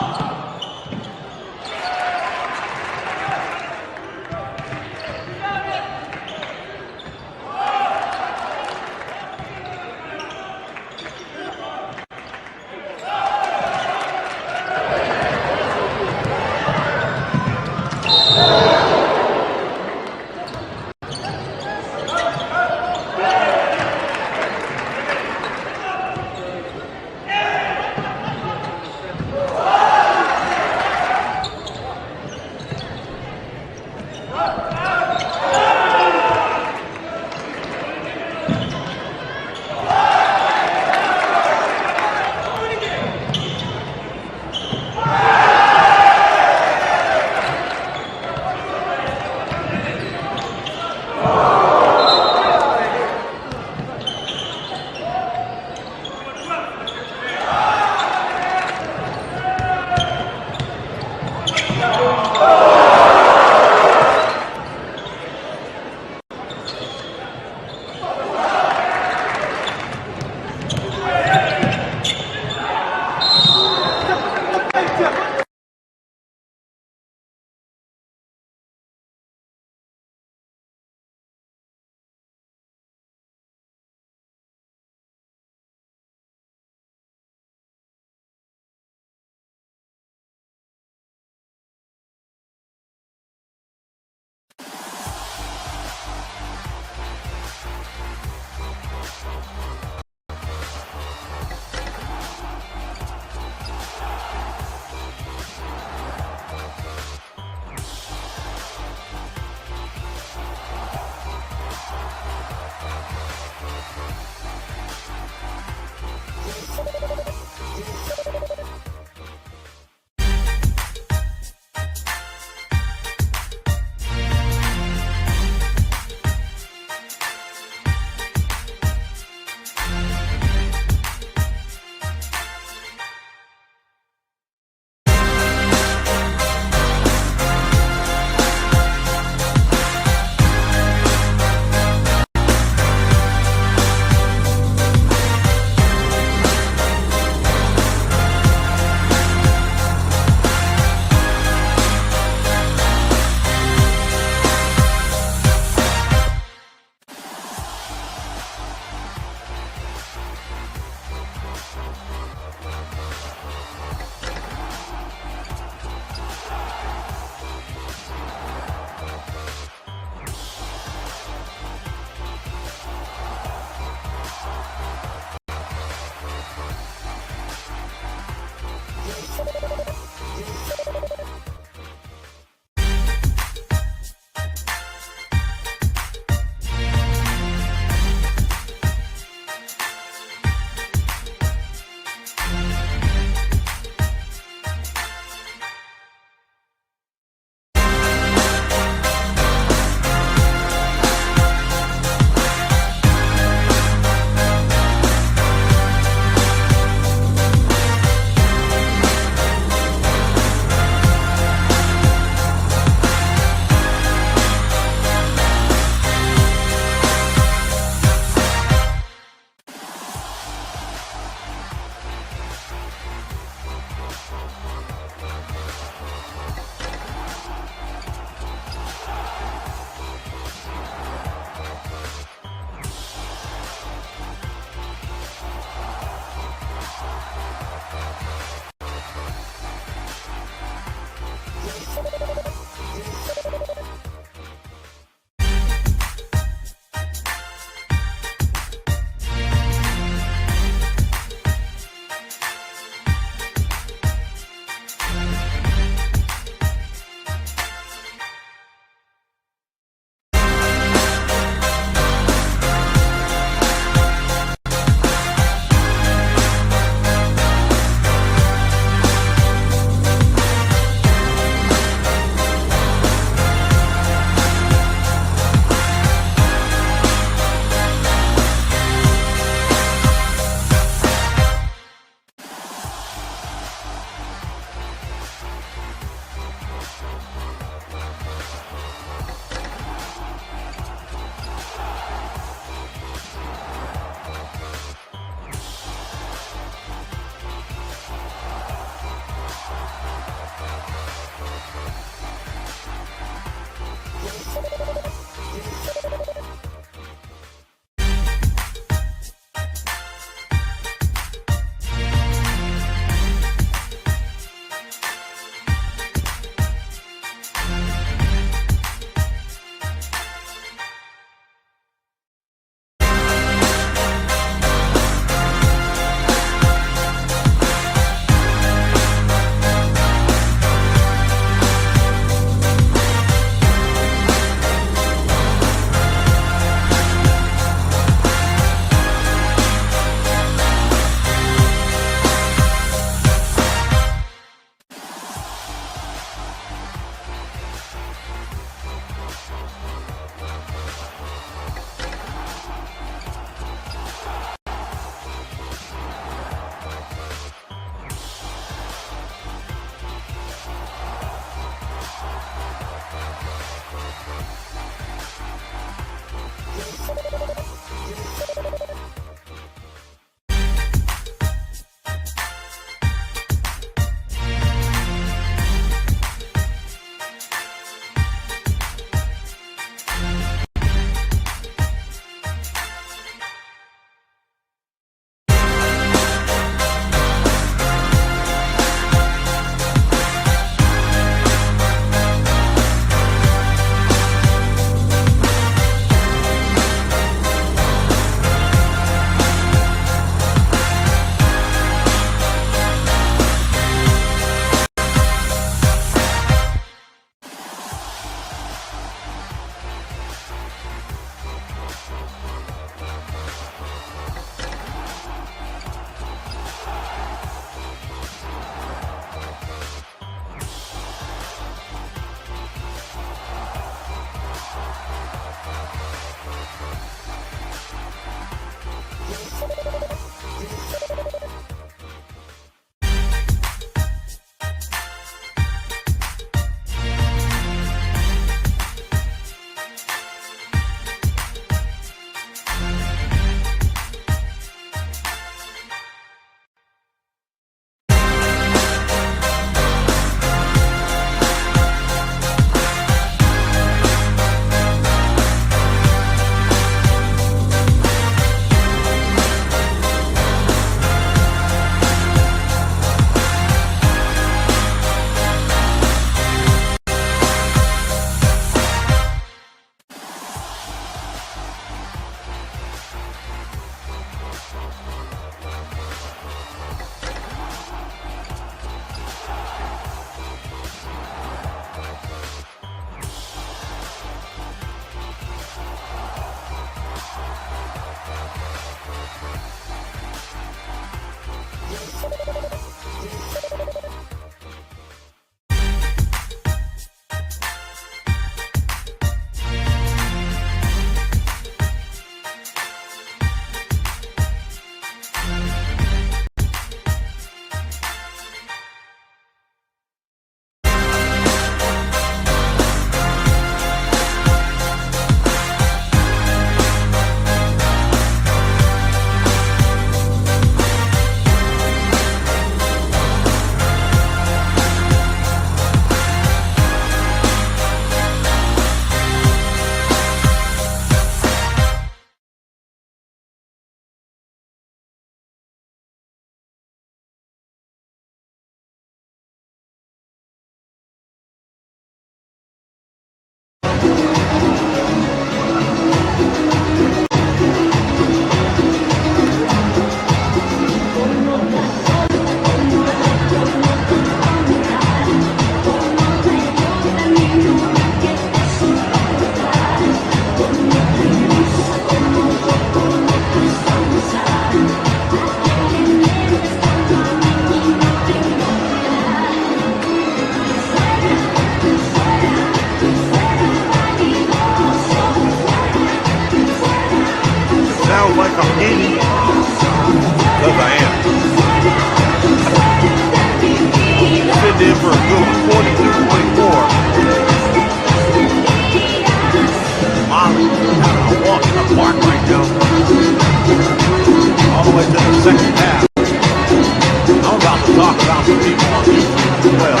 people on YouTube as well.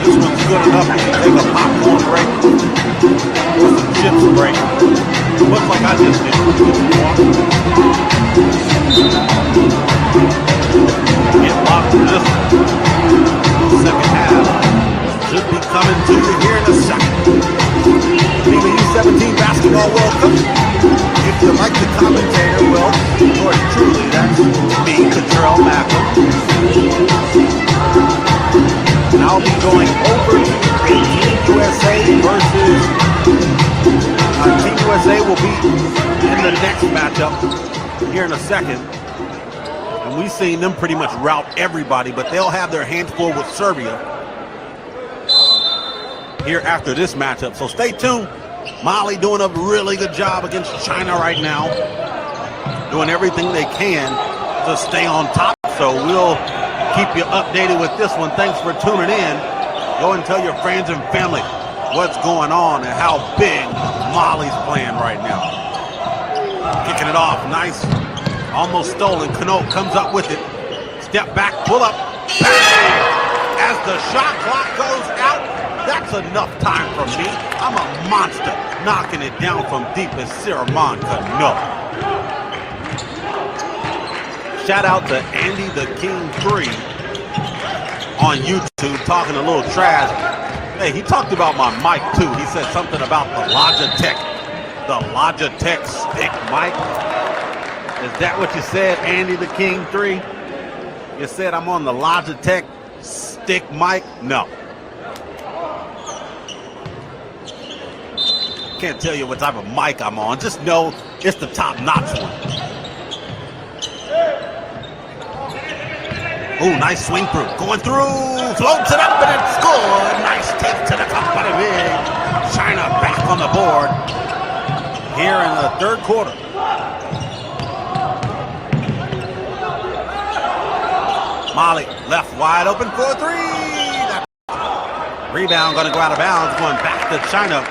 This one's good enough to take a popcorn break or some chips break. Looks like I just did. Get locked in this one. Second half should be coming to you here in a second. FIBA U17 Basketball World Cup. If you like the commentator, well, yours truly, that's me, Catrell Macklin. And I'll be going over to Team USA versus Team USA will be in the next matchup here in a second. And we've seen them pretty much rout everybody, but they'll have their hands full with Serbia here after this matchup. So stay tuned. Mali doing a really good job against China right now, doing everything they can to stay on top. So we'll keep you updated with this one. Thanks for tuning in. Go and tell your friends and family what's going on and how big Mali's playing right now. Kicking it off, nice, almost stolen. Knote comes up with it. Step back, pull up, bang! As the shot clock goes out, that's enough time for me. I'm a monster, knocking it down from deep as Siramon Knote. Shout out to Andy the King 3 on YouTube, talking a little trash. Hey, he talked about my mic too. He said something about the Logitech stick mic. Is that what you said, Andy the King 3? You said I'm on the Logitech stick mic? No. Can't tell you what type of mic I'm on. Just know it's the top-notch one. Ooh, nice swing through. Going through, floats it up, and it's good. Nice take to the top by the big. China back on the board here in the third quarter. Mali left wide open for a three. Rebound going to go out of bounds, going back to China.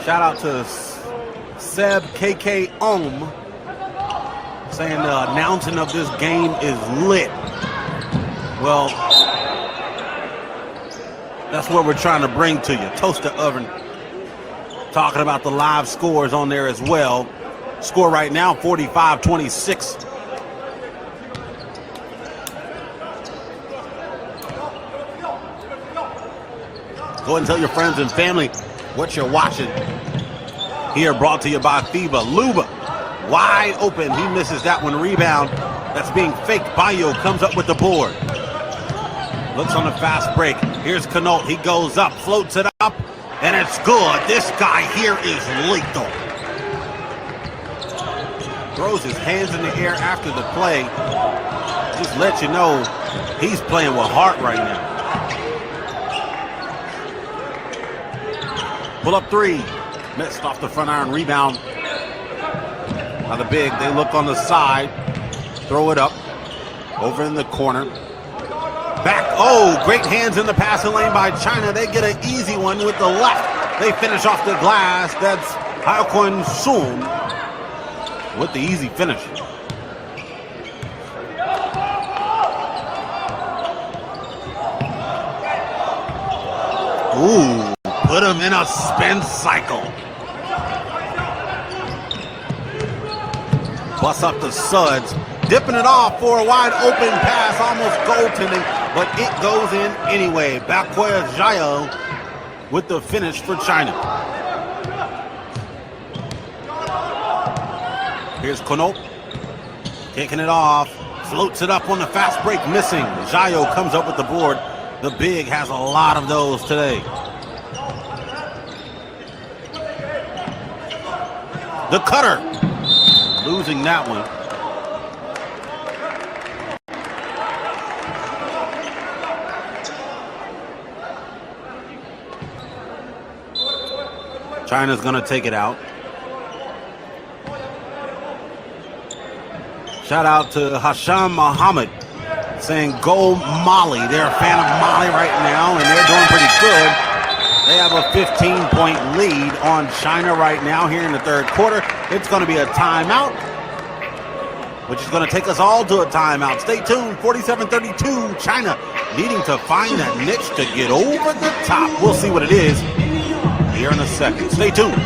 Shout out to Seb KK Ohm saying the announcing of this game is lit. Well, that's what we're trying to bring to you. Toaster oven. Talking about the live scores on there as well. Score right now, 45-26. Go ahead and tell your friends and family what you're watching. Here brought to you by FIBA. Luba, wide open. He misses that one. Rebound that's being faked. Bayo comes up with the board. Looks on the fast break. Here's Knote. He goes up, floats it up, and it's good. This guy here is lethal. Throws his hands in the air after the play. Just let you know he's playing with heart right now. Pull up three. Missed off the front iron. Rebound by the big. They look on the side. Throw it up. Over in the corner. Back. Oh, great hands in the passing lane by China. They get an easy one with the left. They finish off the glass. That's Haokon Sung with the easy finish. Ooh. Put him in a spin cycle. Bust up the Suds. Dipping it off for a wide open pass. Almost goaltending, but it goes in anyway. Bakoya Zhayo with the finish for China. Here's Knote. Kicking it off. Floats it up on the fast break. Missing. Zhayo comes up with the board. The big has a lot of those today. The cutter, losing that one. China's going to take it out. Shout out to Hasham Muhammad saying go Mali. They're a fan of Mali right now, and they're doing pretty good. a 15-point lead on China right now here in the third quarter. It's going to be a timeout, which is going to take us all to a timeout. Stay tuned. 47-32, China needing to find that niche to get over the top. We'll see what it is here in a second. Stay tuned.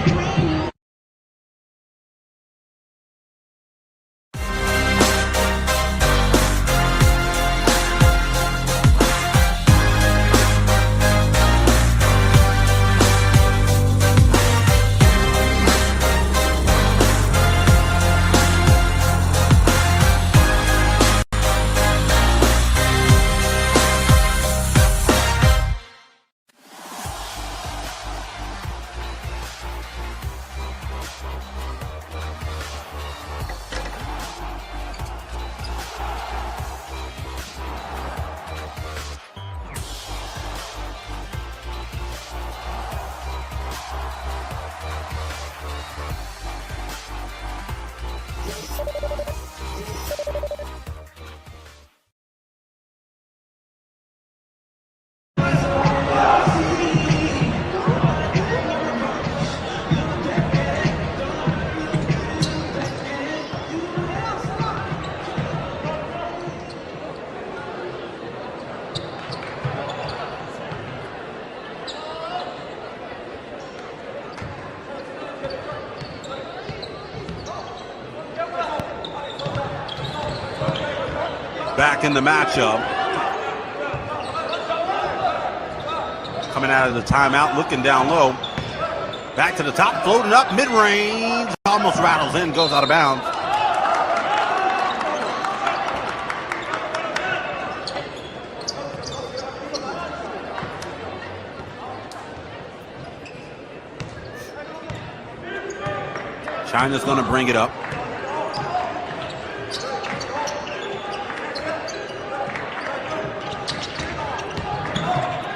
Back in the matchup. Coming out of the timeout, looking down low. Back to the top, floating up, mid-range. Almost rattles in, goes out of bounds. China's going to bring it up.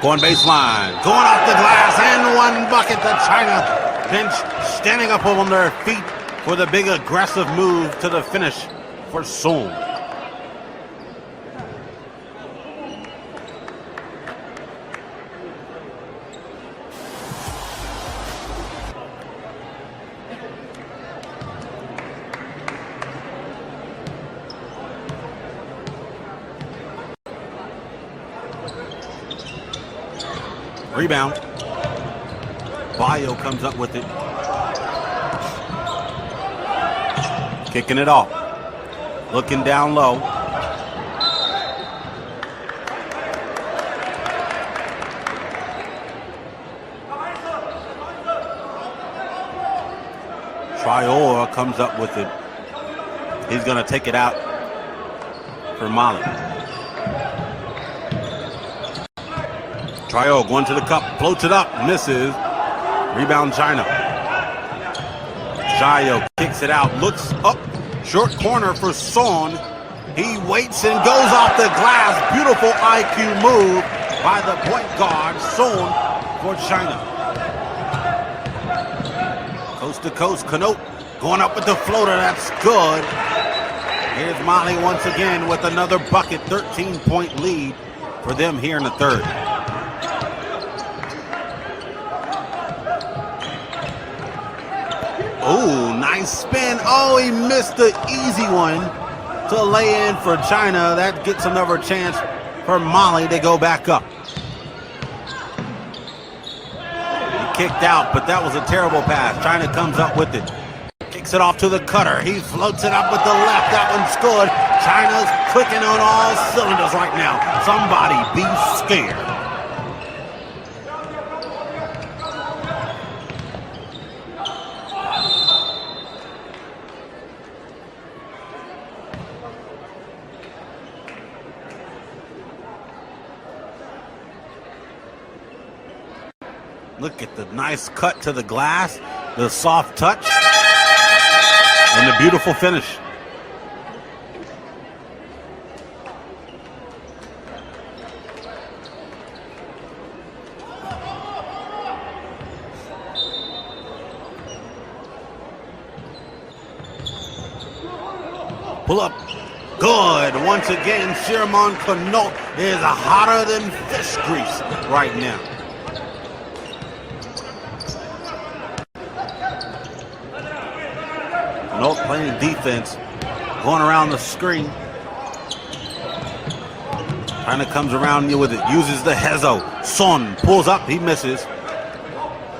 Going baseline, going off the glass, and one bucket. The China bench standing up on their feet for the big aggressive move to the finish for Song. Rebound. Bio comes up with it. Kicking it off. Looking down low. Traore comes up with it. He's going to take it out for Mali. Traore going to the cup, floats it up, misses. Rebound China. Jayo kicks it out, looks up, short corner for Son. He waits and goes off the glass. Beautiful IQ move by the point guard, Son, for China. Coast to coast, Canot going up with the floater, that's good. Here's Mali once again with another bucket, 13-point lead for them here in the third. Oh, nice spin. Oh, he missed the easy one to lay in for China. That gets another chance for Mali to go back up. He kicked out, but that was a terrible pass. China comes up with it. Kicks it off to the cutter. He floats it up with the left. That one's good. China's clicking on all cylinders right now. Somebody be scared. Look at the nice cut to the glass, the soft touch, and the beautiful finish. Pull up. Good. Once again, Sherman Canot is hotter than fish grease right now. playing defense, going around the screen. Kind of comes around you with it, uses the Hezo. Son pulls up, he misses.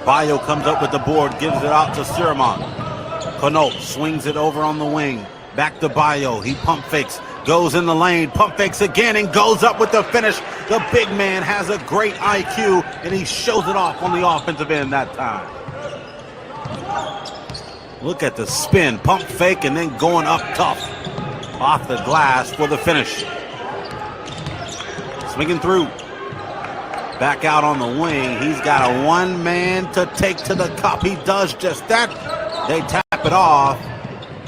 Bayo comes up with the board, gives it out to Sirman. Connaught swings it over on the wing. Back to Bayo, he pump fakes, goes in the lane, pump fakes again, and goes up with the finish. The big man has a great IQ, and he shows it off on the offensive end that time. Look at the spin, pump fake, and then going up tough off the glass for the finish. Swinging through. Back out on the wing. He's got a one man to take to the cup. He does just that. They tap it off.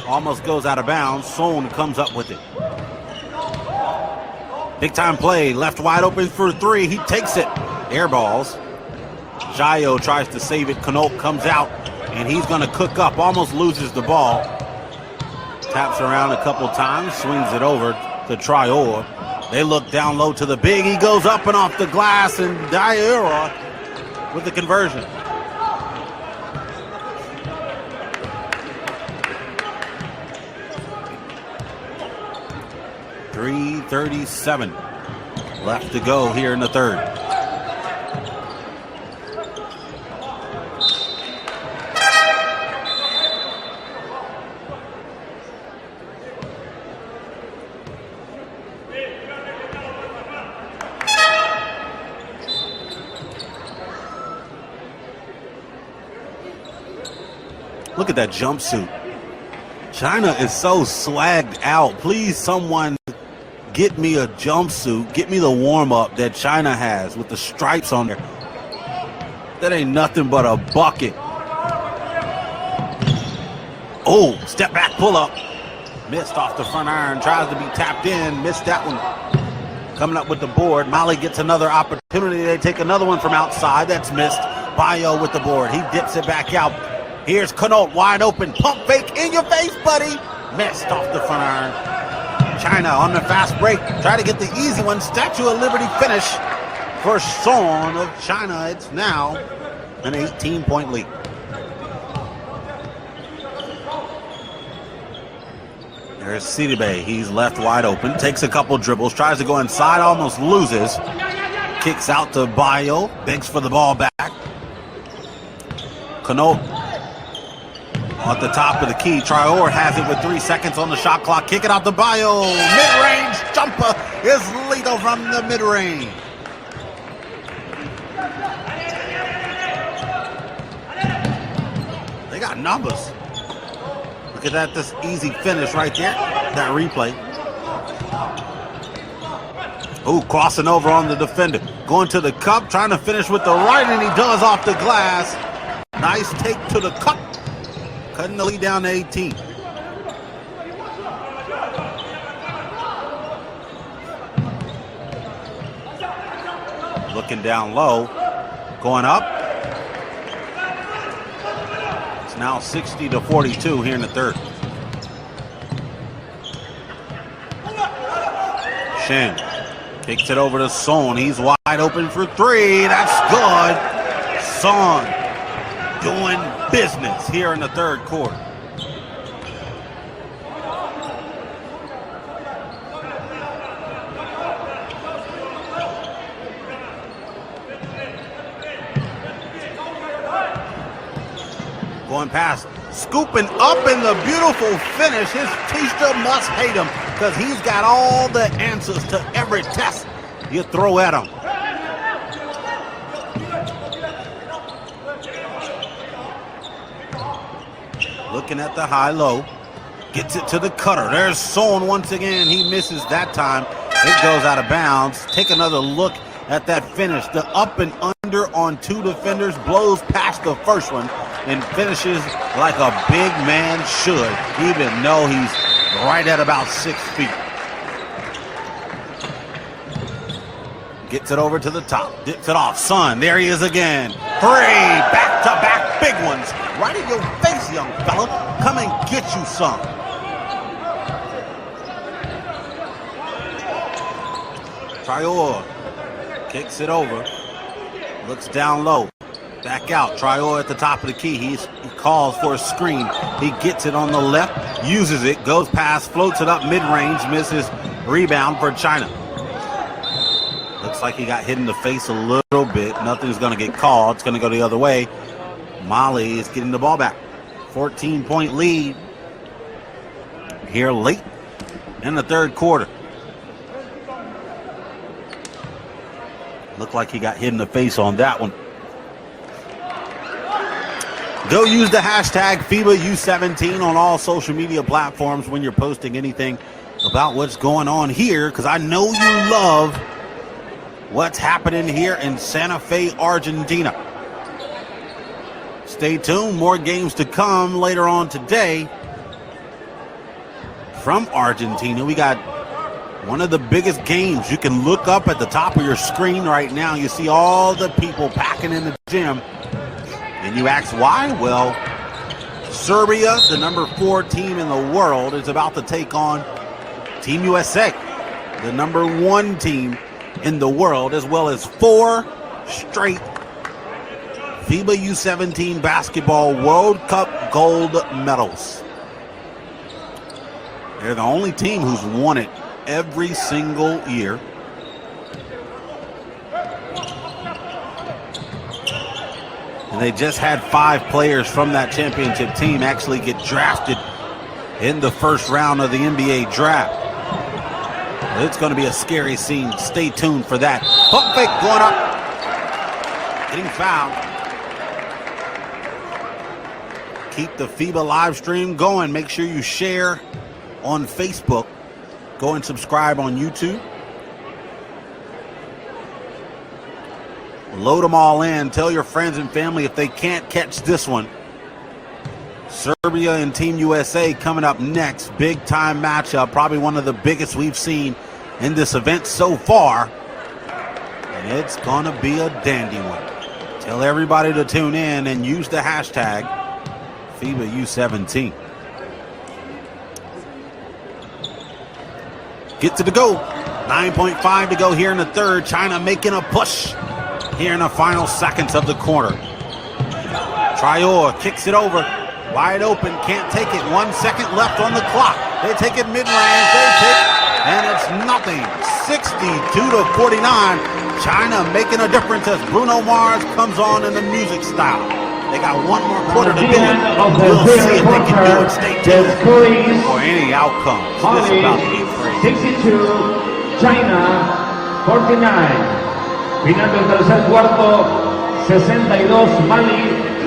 Almost goes out of bounds. Son comes up with it. Big time play. Left wide open for three. He takes it. Air balls. Jayo tries to save it. Connaught comes out. And he's going to cook up. Almost loses the ball. Taps around a couple times. Swings it over to Traore. They look down low to the big. He goes up and off the glass. And Diarra with the conversion. .337 left to go here in the third. Look at that jumpsuit. China is so swagged out. Please, someone get me a jumpsuit. Get me the warm-up that China has with the stripes on there. That ain't nothing but a bucket. Oh, step back, pull up. Missed off the front iron. Tries to be tapped in. Missed that one. Coming up with the board. Mali gets another opportunity. They take another one from outside. That's missed. Bayo with the board. He dips it back out. Here's Connaught wide open. Pump fake in your face, buddy. Missed off the front iron. China on the fast break. Try to get the easy one. Statue of Liberty finish for Son of China. It's now an 18-point lead. There's Sidibe. He's left wide open. Takes a couple dribbles. Tries to go inside. Almost loses. Kicks out to Bayo. Begs for the ball back. Connaught at the top of the key. Traore has it with 3 seconds on the shot clock. Kick it out to Bayo. Mid-range jumper is lethal from the mid-range. They got numbers. Look at that, this easy finish right there. That replay. Ooh, crossing over on the defender. Going to the cup, trying to finish with the right, and he does off the glass. Nice take to the cup. Cutting the lead down to 18. Looking down low. Going up. It's now 60-42 here in the third. Shen kicks it over to Son. He's wide open for three. That's good. Son doing business here in the third quarter. Going past, scooping up in the beautiful finish. His teacher must hate him because he's got all the answers to every test you throw at him. Looking at the high-low. Gets it to the cutter. There's Son once again. He misses that time. It goes out of bounds. Take another look at that finish. The up and under on two defenders. Blows past the first one and finishes like a big man should, even though he's right at about 6 feet. Gets it over to the top. Dips it off. Son, there he is again. Three back-to-back big ones. Right in your face, young fella. Come and get you some. Traore kicks it over. Looks down low. Back out. Traore at the top of the key. He calls for a screen. He gets it on the left, uses it, goes past, floats it up mid-range, misses. Rebound for China. Looks like he got hit in the face a little bit. Nothing's going to get called. It's going to go the other way. Mali is getting the ball back. 14-point lead here late in the third quarter. Looked like he got hit in the face on that one. Go use the hashtag FIBA U17 on all social media platforms when you're posting anything about what's going on here, because I know you love what's happening here in Santa Fe, Argentina. Stay tuned. More games to come later on today from Argentina. We got one of the biggest games. You can look up at the top of your screen right now. You see all the people packing in the gym. And you ask why? Well, Serbia, the number 4 team in the world, is about to take on Team USA, the number 1 team in the world, as well as 4 straight FIBA U17 basketball World Cup gold medals. They're the only team who's won it every single year. And they just had 5 players from that championship team actually get drafted in the first round of the NBA draft. It's going to be a scary scene. Stay tuned for that. Pump fake going up. Getting fouled. Keep the FIBA live stream going. Make sure you share on Facebook. Go and subscribe on YouTube. Load them all in. Tell your friends and family if they can't catch this one. Serbia and Team USA coming up next. Big time matchup. Probably one of the biggest we've seen in this event so far. And it's going to be a dandy one. Tell everybody to tune in and use the hashtag FIBA U17. Get to the goal. 9.5 to go here in the third. China making a push here in the final seconds of the quarter. Traore kicks it over. Wide open. Can't take it. 1 second left on the clock. They take it mid-range. They take it. And it's nothing. 62-49. China making a difference as Bruno Mars comes on in the music style. They got one more quarter to do it. We'll see if they can do it. Stay tuned for any outcomes. This is about to be crazy. 62, China 49. Final del tercer cuarto, 62 Mali,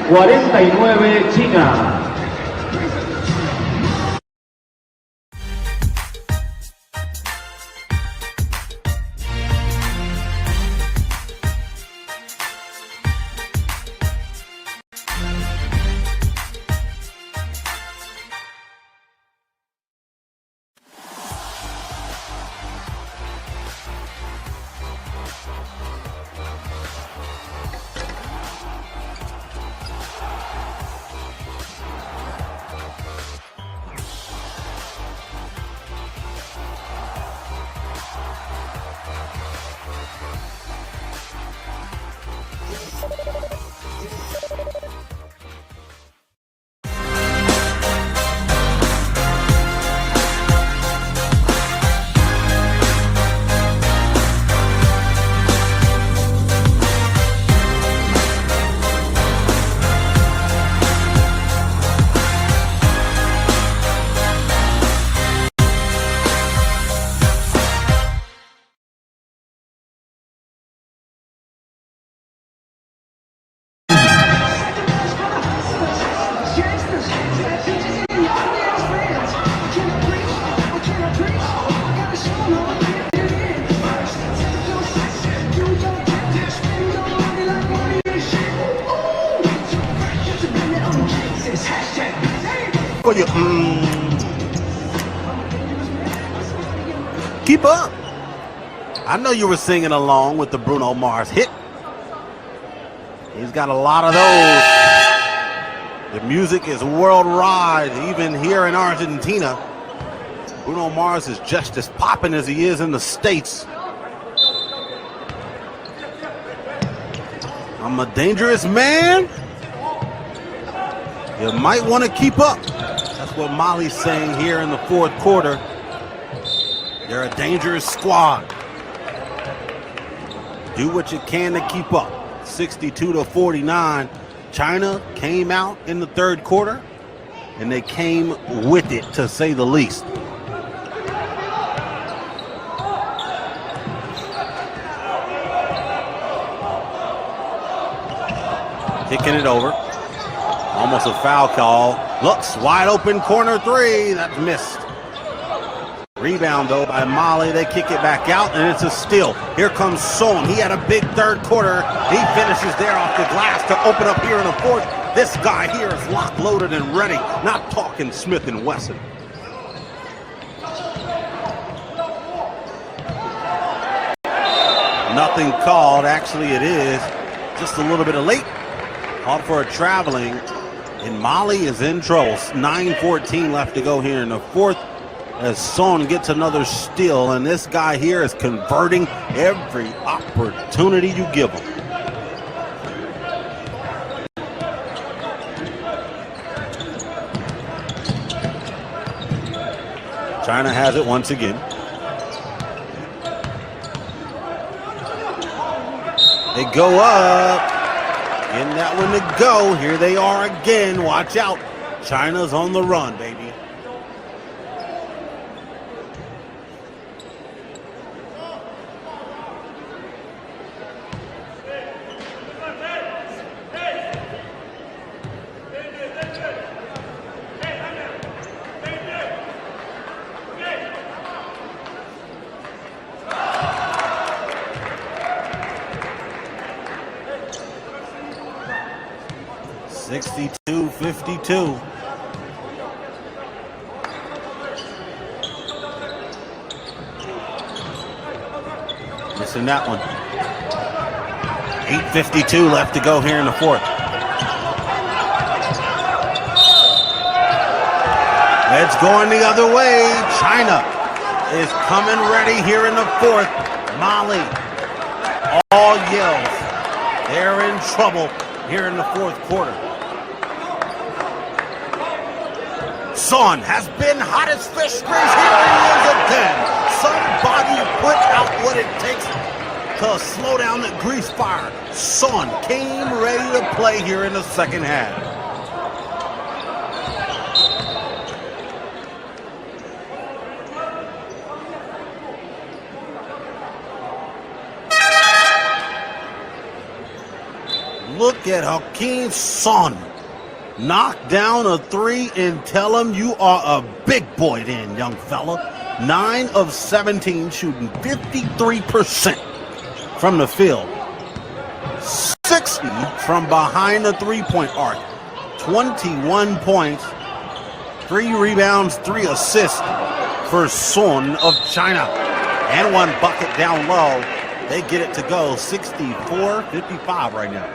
49 China. Keep up. I know you were singing along with the Bruno Mars hit. He's got a lot of those. The music is worldwide, even here in Argentina. Bruno Mars is just as popping as he is in the States. I'm a dangerous man. You might want to keep up. That's what Molly's saying here in the fourth quarter. They're a dangerous squad. Do what you can to keep up. 62-49. China came out in the third quarter, and they came with it, to say the least. Kicking it over. Almost a foul call. Looks wide open, corner three. That's missed. Rebound, though, by Molly. They kick it back out, and it's a steal. Here comes Son. He had a big third quarter. He finishes there off the glass to open up here in the fourth. This guy here is locked, loaded, and ready. Not talking Smith & Wesson. Nothing called. Actually, it is just a little bit of late. Called for a traveling, and Molly is in trouble. 9:14 left to go here in the fourth as Son gets another steal, and this guy here is converting every opportunity you give him. China has it once again. They go up. In that one to go. Here they are again. Watch out. China's on the run, baby. .52. Missing that one. 8:52 left to go here in the fourth. It's going the other way. China is coming ready here in the fourth. Molly, all yells. They're in trouble here in the fourth quarter. Son has been hot as fish grease. Here he is again. Somebody put out what it takes to slow down the grease fire. Son came ready to play here in the second half. Look at Hakeem Son. Knock down a three and tell him you are a big boy then, young fella. 9 of 17, shooting 53% from the field. 60 from behind the three-point arc. 21 points, 3 rebounds, 3 assists for Son of China. And 1 bucket down low. They get it to go 64-55 right now.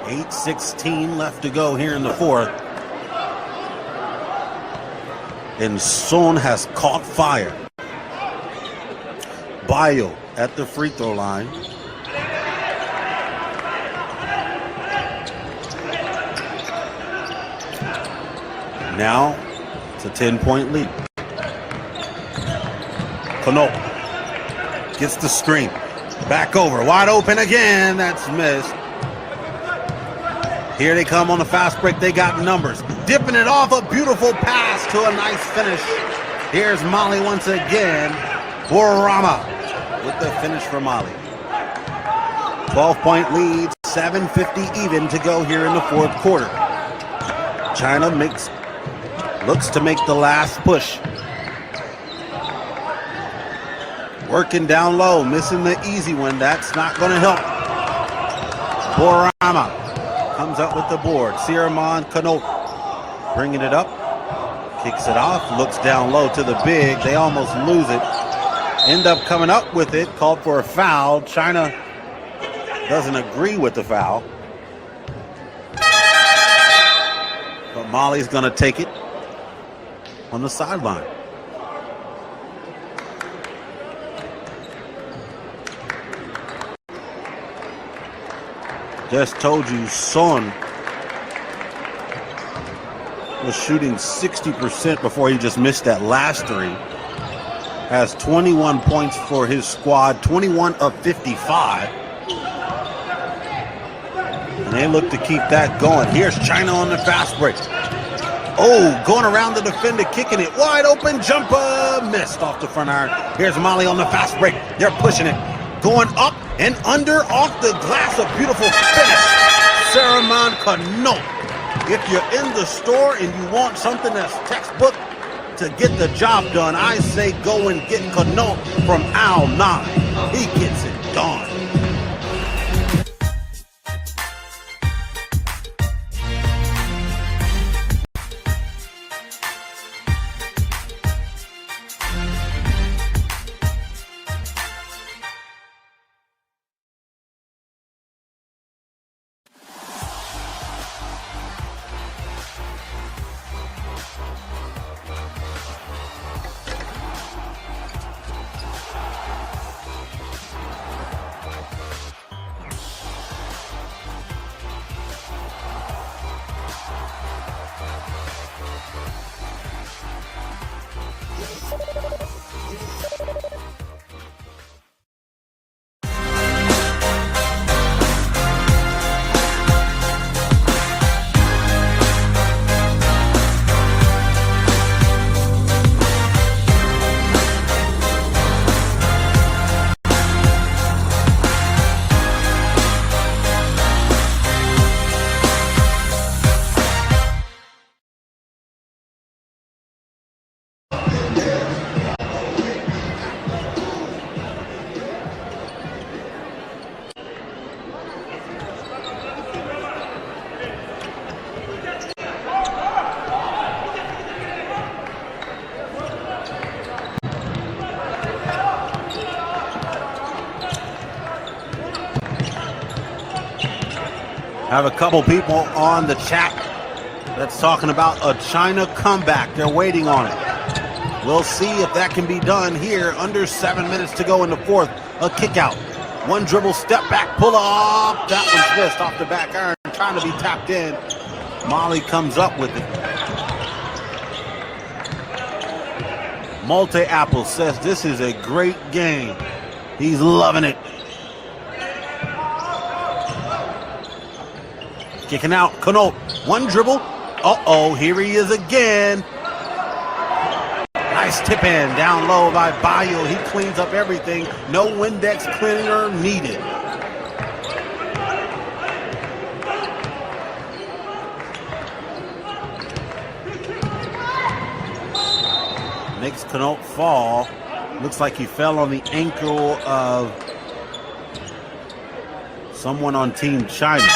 8:16 left to go here in the fourth. And Son has caught fire. Bio at the free throw line. Now it's a 10-point lead. Cano gets the screen. Back over. Wide open again. That's missed. Here they come on the fast break. They got numbers. Dipping it off. A beautiful pass to a nice finish. Here's Molly once again. Borama with the finish for Molly. 12-point lead. 7:50 even to go here in the fourth quarter. China looks to make the last push. Working down low. Missing the easy one. That's not going to help. Borama comes up with the board. Siraman Kanot bringing it up. Kicks it off. Looks down low to the big. They almost lose it. End up coming up with it. Called for a foul. China doesn't agree with the foul. But Molly's going to take it on the sideline. Just told you, Son was shooting 60% before he just missed that last three. Has 21 points for his squad, 21 of 55. And they look to keep that going. Here's China on the fast break. Oh, going around the defender, kicking it wide open, jumper, missed off the front iron. Here's Mali on the fast break. They're pushing it, going up and under, off the glass, a beautiful finish. Saraman Kanot. If you're in the store and you want something that's textbook to get the job done, I say go and get Kanot from Al 9. He gets it done. Have a couple people on the chat that's talking about a China comeback. They're waiting on it. We'll see if that can be done here. Under 7 minutes to go in the fourth. A kick out. One dribble, step back, pull off. That one's missed off the back iron. Trying to be tapped in. Mali comes up with it. Multi-Apple says this is a great game. He's loving it. Kicking out, Kanot, one dribble. Uh-oh, here he is again. Nice tip in, down low by Bayo. He cleans up everything. No Windex cleaner needed. Makes Kanot fall. Looks like he fell on the ankle of someone on Team China.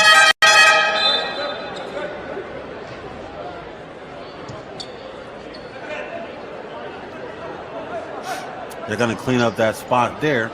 They're going to clean up that spot there.